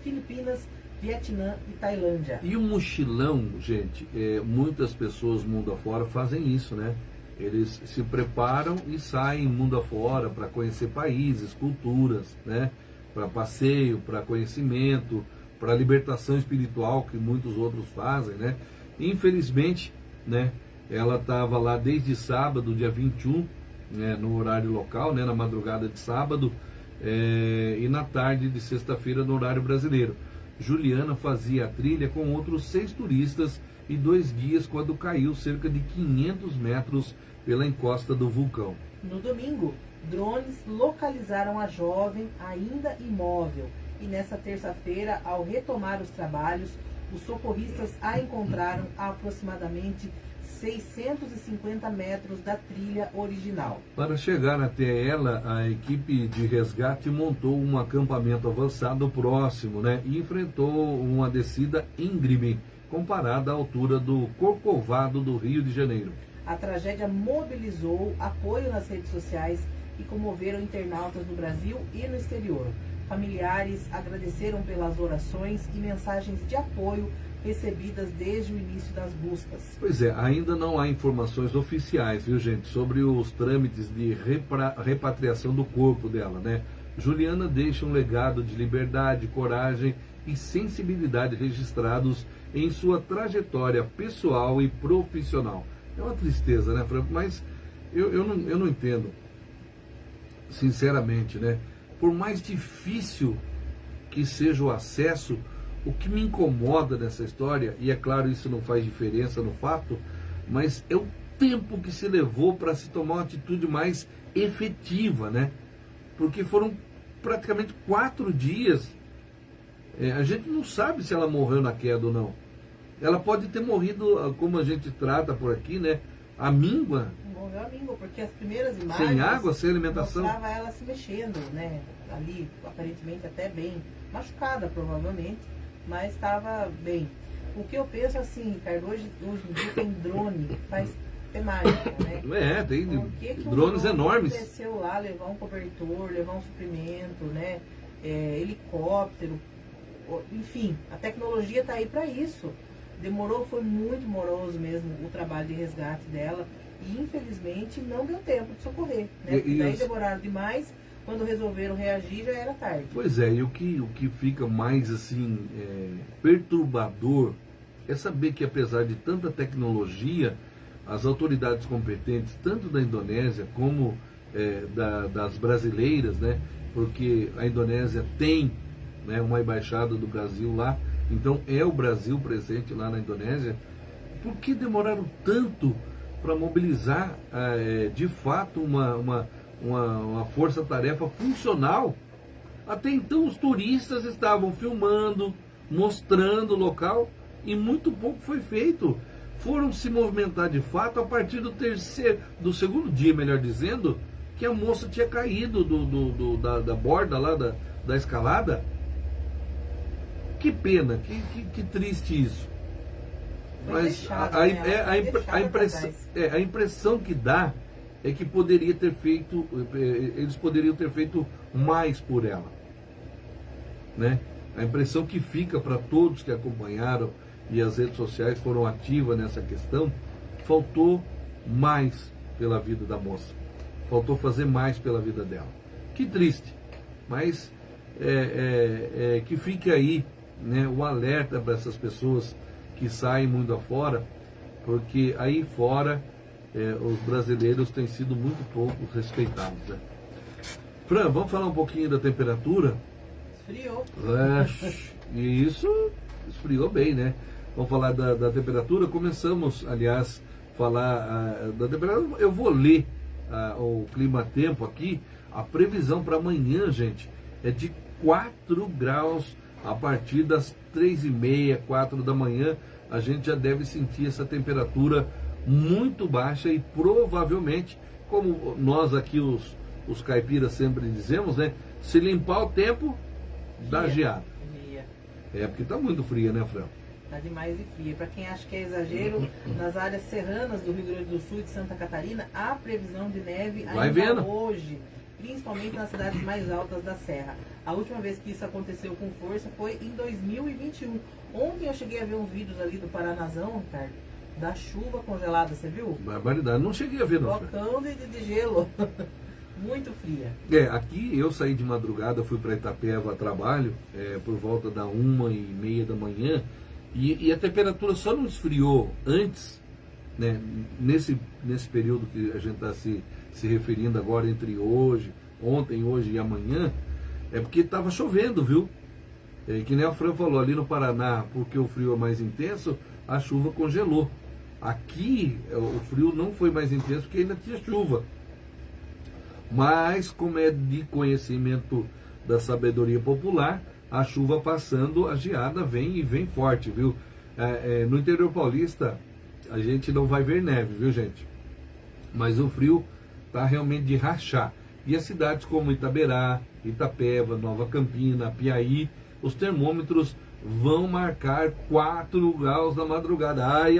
Filipinas, Vietnã e Tailândia. E o mochilão, gente, muitas pessoas mundo afora fazem isso, né? Eles se preparam e saem mundo afora para conhecer países, culturas, né? Para passeio, para conhecimento, para libertação espiritual, que muitos outros fazem, né? Infelizmente, né? Ela estava lá desde sábado, dia 21, né? No horário local, né? Na madrugada de sábado, e na tarde de sexta-feira no horário brasileiro. Juliana fazia a trilha com outros 6 turistas e 2 guias quando caiu cerca de 500 metros pela encosta do vulcão. No domingo, drones localizaram a jovem ainda imóvel e nessa terça-feira, ao retomar os trabalhos, os socorristas a encontraram a aproximadamente 650 metros da trilha original. Para chegar até ela, a equipe de resgate montou um acampamento avançado próximo, né? E enfrentou uma descida íngreme comparada à altura do Corcovado do Rio de Janeiro. A tragédia mobilizou apoio nas redes sociais e comoveram internautas no Brasil e no exterior. Familiares agradeceram pelas orações e mensagens de apoio recebidas desde o início das buscas. Pois é, ainda não há informações oficiais, viu, gente, sobre os trâmites de repatriação do corpo dela, né? Juliana deixa um legado de liberdade, coragem e sensibilidade registrados em sua trajetória pessoal e profissional. É uma tristeza, né, Franco? Mas eu não entendo, sinceramente, né? Por mais difícil que seja o acesso, o que me incomoda nessa história, e é claro, isso não faz diferença no fato, mas é o tempo que se levou para se tomar uma atitude mais efetiva, né? porque foram praticamente 4 dias. A gente não sabe se ela morreu na queda ou não. Ela pode ter morrido, como a gente trata por aqui, né? A míngua. Morreu a míngua, porque as primeiras imagens... Sem água, sem alimentação. Mostrava ela se mexendo, né? Ali, aparentemente até bem machucada, provavelmente, mas estava bem. O que eu penso assim, Ricardo, hoje em dia tem drone que faz temática, né? Tem que drones enormes. Desceu lá, levar um cobertor, levar um suprimento, né? Helicóptero, enfim, a tecnologia está aí para isso. Demorou, foi muito moroso mesmo o trabalho de resgate dela e infelizmente não deu tempo de socorrer, né? Porque daí demoraram demais, quando resolveram reagir já era tarde. Pois é, e o que fica mais assim perturbador é saber que apesar de tanta tecnologia, as autoridades competentes, tanto da Indonésia como das brasileiras, né? Porque a Indonésia tem, né, uma embaixada do Brasil lá, então é o Brasil presente lá na Indonésia. Por que demoraram tanto para mobilizar de fato uma força-tarefa funcional? Até então os turistas estavam filmando, mostrando o local e muito pouco foi feito. Foram se movimentar de fato a partir do segundo dia, melhor dizendo, que a moça tinha caído da borda lá da escalada. Que pena, que triste isso. Mas a impressão que dá é que poderia ter feito, eles poderiam ter feito mais por ela, né? A impressão que fica para todos que acompanharam e as redes sociais foram ativas nessa questão, faltou mais pela vida da moça, faltou fazer mais pela vida dela. Que triste, mas que fique aí, né, o alerta para essas pessoas que saem mundo afora, porque aí fora os brasileiros têm sido muito pouco respeitados, né? Fran, vamos falar um pouquinho da temperatura? Esfriou. E isso esfriou bem, né? Vamos falar da temperatura. Começamos, aliás, falar da temperatura. Eu vou ler o clima-tempo aqui. A previsão para amanhã, gente, é de 4 graus a partir das 3h30, 4 da manhã. A gente já deve sentir essa temperatura muito baixa e provavelmente, como nós aqui os caipiras sempre dizemos, né? Se limpar o tempo, dá geada. Porque tá muito fria, né, Fran? Tá demais e fria. Para quem acha que é exagero, nas áreas serranas do Rio Grande do Sul e de Santa Catarina, há previsão de neve ainda hoje, principalmente nas cidades mais altas da Serra. A última vez que isso aconteceu com força foi em 2021. Ontem eu cheguei a ver uns vídeos ali do Paranazão, Ricardo, da chuva congelada, você viu? Barbaridade, não cheguei a ver não. Blocão de gelo. Muito fria. Aqui eu saí de madrugada, fui para Itapeva a trabalho, por volta da 1h30 da manhã, e a temperatura só não esfriou antes, né, nesse período que a gente está se referindo agora, entre ontem, hoje e amanhã, porque estava chovendo, viu? Que nem a Fran falou, ali no Paraná, porque o frio é mais intenso, a chuva congelou. Aqui o frio não foi mais intenso porque ainda tinha chuva. Mas, como é de conhecimento da sabedoria popular, a chuva passando, a geada vem e vem forte, viu? No interior paulista, a gente não vai ver neve, viu, gente? Mas o frio tá realmente de rachar. E as cidades como Itaberá, Itapeva, Nova Campina, Piaí, os termômetros vão marcar 4 graus na madrugada. Ai,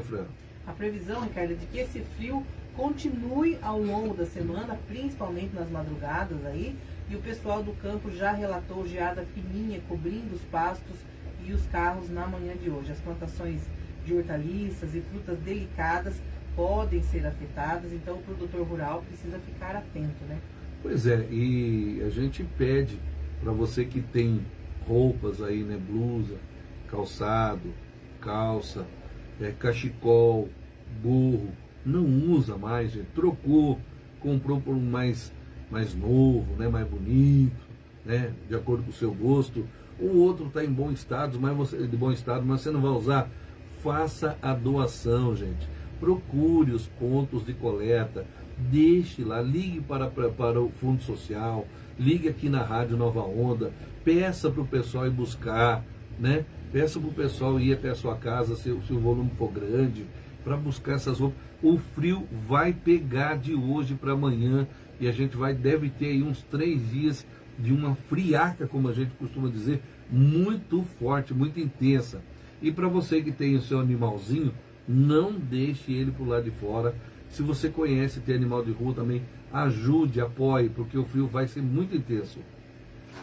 Fran. A previsão, Ricardo, é de que esse frio continue ao longo da semana, principalmente nas madrugadas aí, e o pessoal do campo já relatou geada fininha cobrindo os pastos e os carros na manhã de hoje. As plantações de hortaliças e frutas delicadas podem ser afetadas, então o produtor rural precisa ficar atento, né? Pois é, e a gente pede para você que tem roupas aí, né, blusa, calçado, calça, cachecol, gorro, não usa mais, gente, trocou, comprou por um mais novo, né, mais bonito, né, de acordo com o seu gosto. O outro está em bom estado, mas você não vai usar. Faça a doação, gente. Procure os pontos de coleta, deixe lá, ligue para o Fundo Social, ligue aqui na Rádio Nova Onda, peça para o pessoal ir buscar, né? Peça para o pessoal ir até a sua casa, se o volume for grande, para buscar essas roupas. O frio vai pegar de hoje para amanhã e a gente deve ter aí uns 3 dias de uma friaca, como a gente costuma dizer, muito forte, muito intensa. E para você que tem o seu animalzinho, não deixe ele para o lado de fora. Se você conhece, tem animal de rua também, ajude, apoie, porque o frio vai ser muito intenso.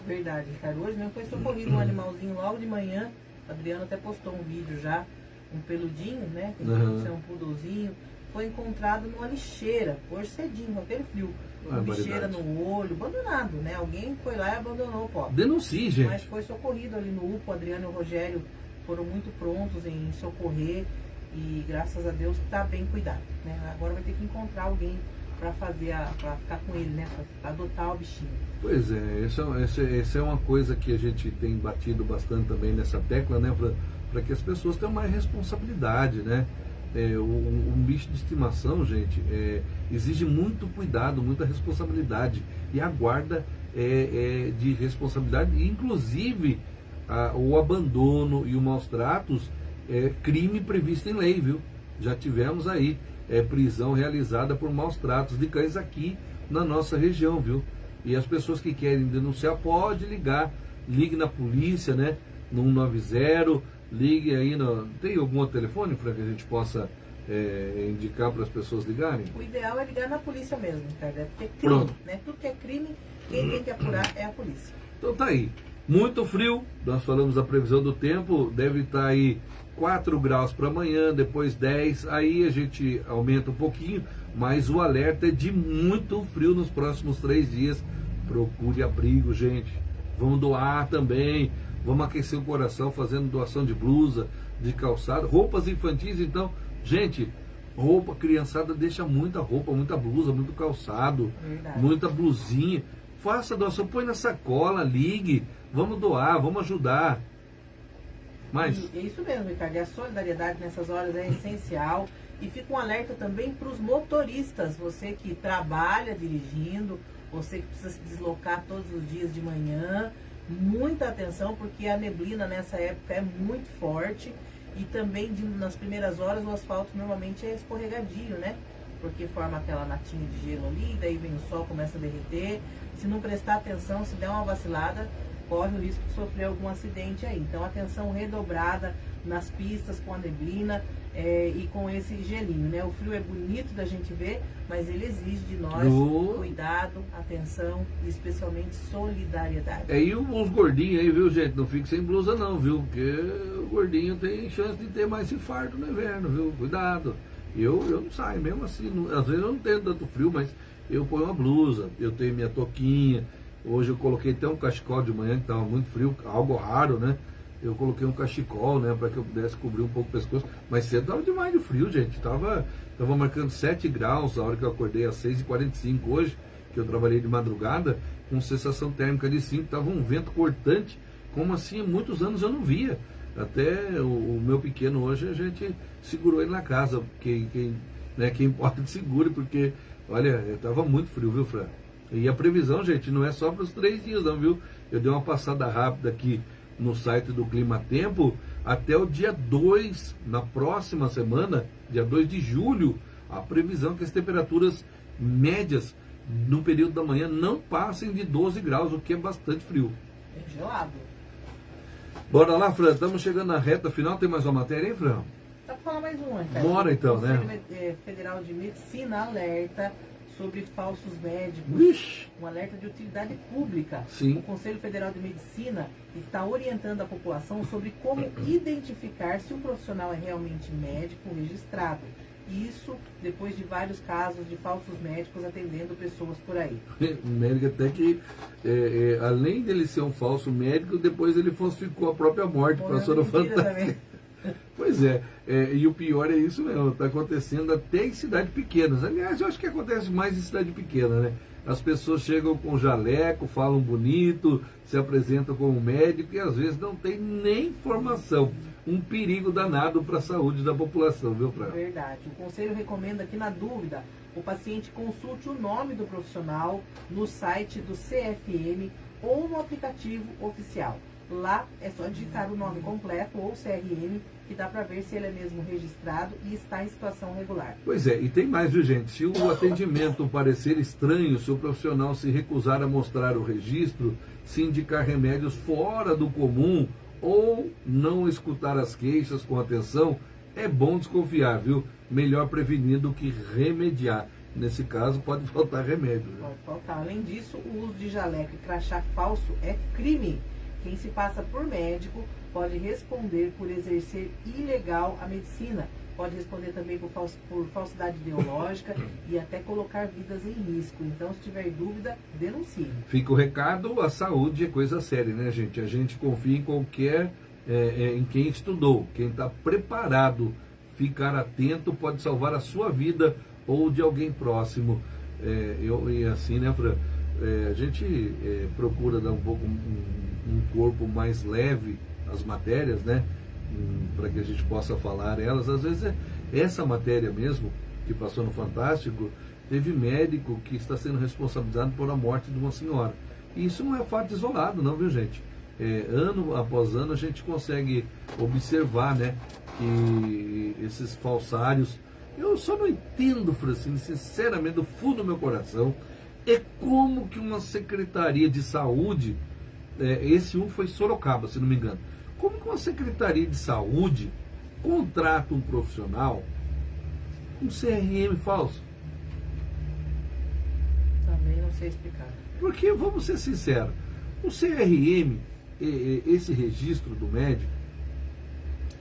Verdade, Ricardo. Hoje mesmo foi socorrido um animalzinho logo de manhã. A Adriana até postou um vídeo já, um peludinho, né? Que é um poodlezinho. Foi encontrado numa lixeira, hoje cedinho, com aquele frio. Com lixeira no olho, abandonado, né? Alguém foi lá e abandonou o pobre. Denuncie, gente. Mas foi socorrido ali no UPA. A Adriana e o Rogério foram muito prontos em socorrer. E graças a Deus está bem cuidado, né? Agora vai ter que encontrar alguém para ficar com ele, né? Para adotar o bichinho. Pois é, essa é uma coisa que a gente tem batido bastante também nessa tecla, né? Para que as pessoas tenham mais responsabilidade, né? Um bicho de estimação, gente, exige muito cuidado, muita responsabilidade. E a guarda é de responsabilidade, inclusive o abandono e os maus tratos é crime previsto em lei, viu? Já tivemos aí prisão realizada por maus tratos de cães aqui na nossa região, viu? E as pessoas que querem denunciar, pode ligar, ligue na polícia, né? No 190, ligue aí Tem algum outro telefone, Fran, que a gente possa indicar para as pessoas ligarem? O ideal é ligar na polícia mesmo, cara, porque é crime, Pronto. né? Tudo que é crime, quem tem que apurar é a polícia. Então tá aí. Muito frio, nós falamos da previsão do tempo, deve estar aí 4 graus para amanhã, depois 10, aí a gente aumenta um pouquinho, mas o alerta é de muito frio nos próximos 3 dias. Procure abrigo, gente. Vamos doar também, vamos aquecer o coração fazendo doação de blusa, de calçado, roupas infantis. Então, gente, roupa, criançada deixa muita roupa, muita blusa, muito calçado, Verdade. muita blusinha. Faça doação, põe na sacola, ligue, vamos doar, vamos ajudar. Mas É isso mesmo, Ricardo. E a solidariedade nessas horas é essencial. E fica um alerta também para os motoristas. Você que trabalha dirigindo, você que precisa se deslocar todos os dias de manhã. Muita atenção, porque a neblina nessa época é muito forte. E também nas primeiras horas o asfalto normalmente é escorregadio, né? Porque forma aquela natinha de gelo ali, daí vem o sol, começa a derreter. Se não prestar atenção, se der uma vacilada, corre o risco de sofrer algum acidente aí. Então, atenção redobrada nas pistas com a neblina e com esse gelinho, né? O frio é bonito da gente ver, mas ele exige de nós cuidado, atenção e especialmente solidariedade. E uns gordinhos aí, viu, gente? Não fique sem blusa não, viu? Porque o gordinho tem chance de ter mais infarto no inverno, viu? Cuidado. Eu não saio, mesmo assim, às vezes eu não tenho tanto frio, mas eu ponho uma blusa, eu tenho minha touquinha. Hoje eu coloquei até um cachecol de manhã, que estava muito frio, algo raro, né? Eu coloquei um cachecol, né, para que eu pudesse cobrir um pouco o pescoço. Mas cedo estava demais de frio, gente. Tava marcando 7 graus a hora que eu acordei, às 6h45 hoje, que eu trabalhei de madrugada, com sensação térmica de 5. Tava um vento cortante, como assim há muitos anos eu não via. Até o meu pequeno hoje, a gente segurou ele na casa. Quem pode segure, porque, olha, estava muito frio, viu, Fran? E a previsão, gente, não é só para os 3 dias, não, viu? Eu dei uma passada rápida aqui no site do Clima Tempo, até o dia 2, na próxima semana, dia 2 de julho, a previsão é que as temperaturas médias no período da manhã não passem de 12 graus, o que é bastante frio. É gelado. Bora lá, Fran, estamos chegando na reta final, tem mais uma matéria, hein, Fran? Dá para falar mais uma, cara. Bora então, né? O Conselho Federal de Medicina alerta sobre falsos médicos. Vixe. Um alerta de utilidade pública. Sim. O Conselho Federal de Medicina está orientando a população sobre como identificar se um profissional é realmente médico registrado. Isso depois de vários casos de falsos médicos atendendo pessoas por aí. O médico até que, além dele ser um falso médico, depois ele falsificou a própria morte, passou no Fantástico. Pois é, e o pior é isso mesmo, está acontecendo até em cidades pequenas. Aliás, eu acho que acontece mais em cidade pequena, né? As pessoas chegam com jaleco, falam bonito, se apresentam como médico e às vezes não tem nem formação. Um perigo danado para a saúde da população, viu, Fran? Verdade. O Conselho recomenda que, na dúvida, o paciente consulte o nome do profissional no site do CFM ou no aplicativo oficial. Lá é só digitar o nome completo ou CRM, que dá para ver se ele é mesmo registrado e está em situação regular. Pois é, e tem mais, viu, gente? Se o atendimento parecer estranho, se o profissional se recusar a mostrar o registro, se indicar remédios fora do comum ou não escutar as queixas com atenção, é bom desconfiar, viu? Melhor prevenir do que remediar. Nesse caso, pode faltar remédio. Viu? Pode faltar. Além disso, o uso de jaleco e crachá falso é crime. Quem se passa por médico pode responder por exercer ilegal a medicina. Pode responder também por falsidade ideológica e até colocar vidas em risco. Então, se tiver dúvida, denuncie. Fica o recado, a saúde é coisa séria, né, gente? A gente confia em qualquer, em quem estudou. Quem está preparado, ficar atento, pode salvar a sua vida ou de alguém próximo. E assim, né, Fran? A gente procura dar um pouco um corpo mais leve às matérias, né? Para que a gente possa falar elas. Às vezes essa matéria mesmo, que passou no Fantástico, teve médico que está sendo responsabilizado por a morte de uma senhora. E isso não é fato isolado, não, viu, gente? Ano após ano a gente consegue observar, né, que esses falsários... Eu só não entendo, Francine, sinceramente, do fundo do meu coração, é como que uma secretaria de saúde, esse foi Sorocaba, se não me engano, como que uma secretaria de saúde contrata um profissional com CRM falso? Também não sei explicar. Porque, vamos ser sinceros, o CRM, esse registro do médico,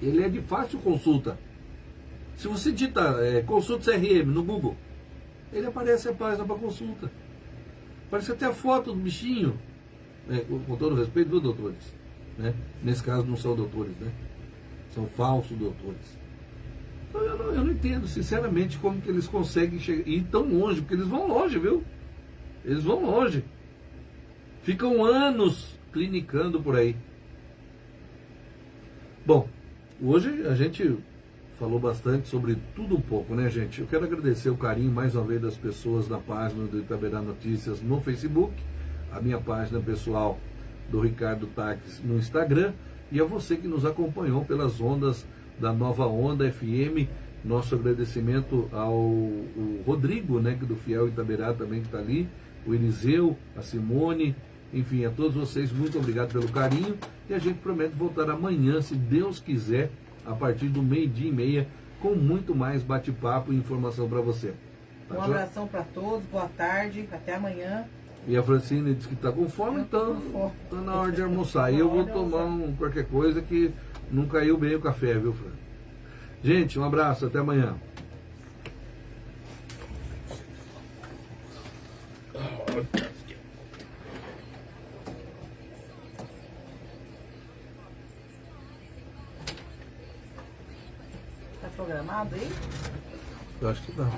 ele é de fácil consulta. Se você digita consulta CRM no Google, ele aparece a página para consulta. Aparece até a foto do bichinho, com todo respeito, viu, doutores? Né? Nesse caso não são doutores, né? São falsos doutores. Então eu não entendo, sinceramente, como que eles conseguem ir tão longe, porque eles vão longe, viu? Eles vão longe. Ficam anos clinicando por aí. Bom, hoje a gente falou bastante sobre tudo um pouco, né, gente? Eu quero agradecer o carinho mais uma vez das pessoas na página do Itaberá Notícias no Facebook, a minha página pessoal do Ricardo Taques no Instagram, e a você que nos acompanhou pelas ondas da Nova Onda FM. Nosso agradecimento ao Rodrigo, né, que do Fiel Itaberá também que está ali, o Eliseu, a Simone, enfim, a todos vocês, muito obrigado pelo carinho, e a gente promete voltar amanhã, se Deus quiser, a partir do 12:30, com muito mais bate-papo e informação para você. Tá, um abração para todos, boa tarde, até amanhã. E a Francine disse que está com fome, então está na hora de almoçar. E eu vou tomar qualquer coisa que não caiu bem o café, viu, Fran? Gente, um abraço, até amanhã. Tá programado aí? Eu acho que não.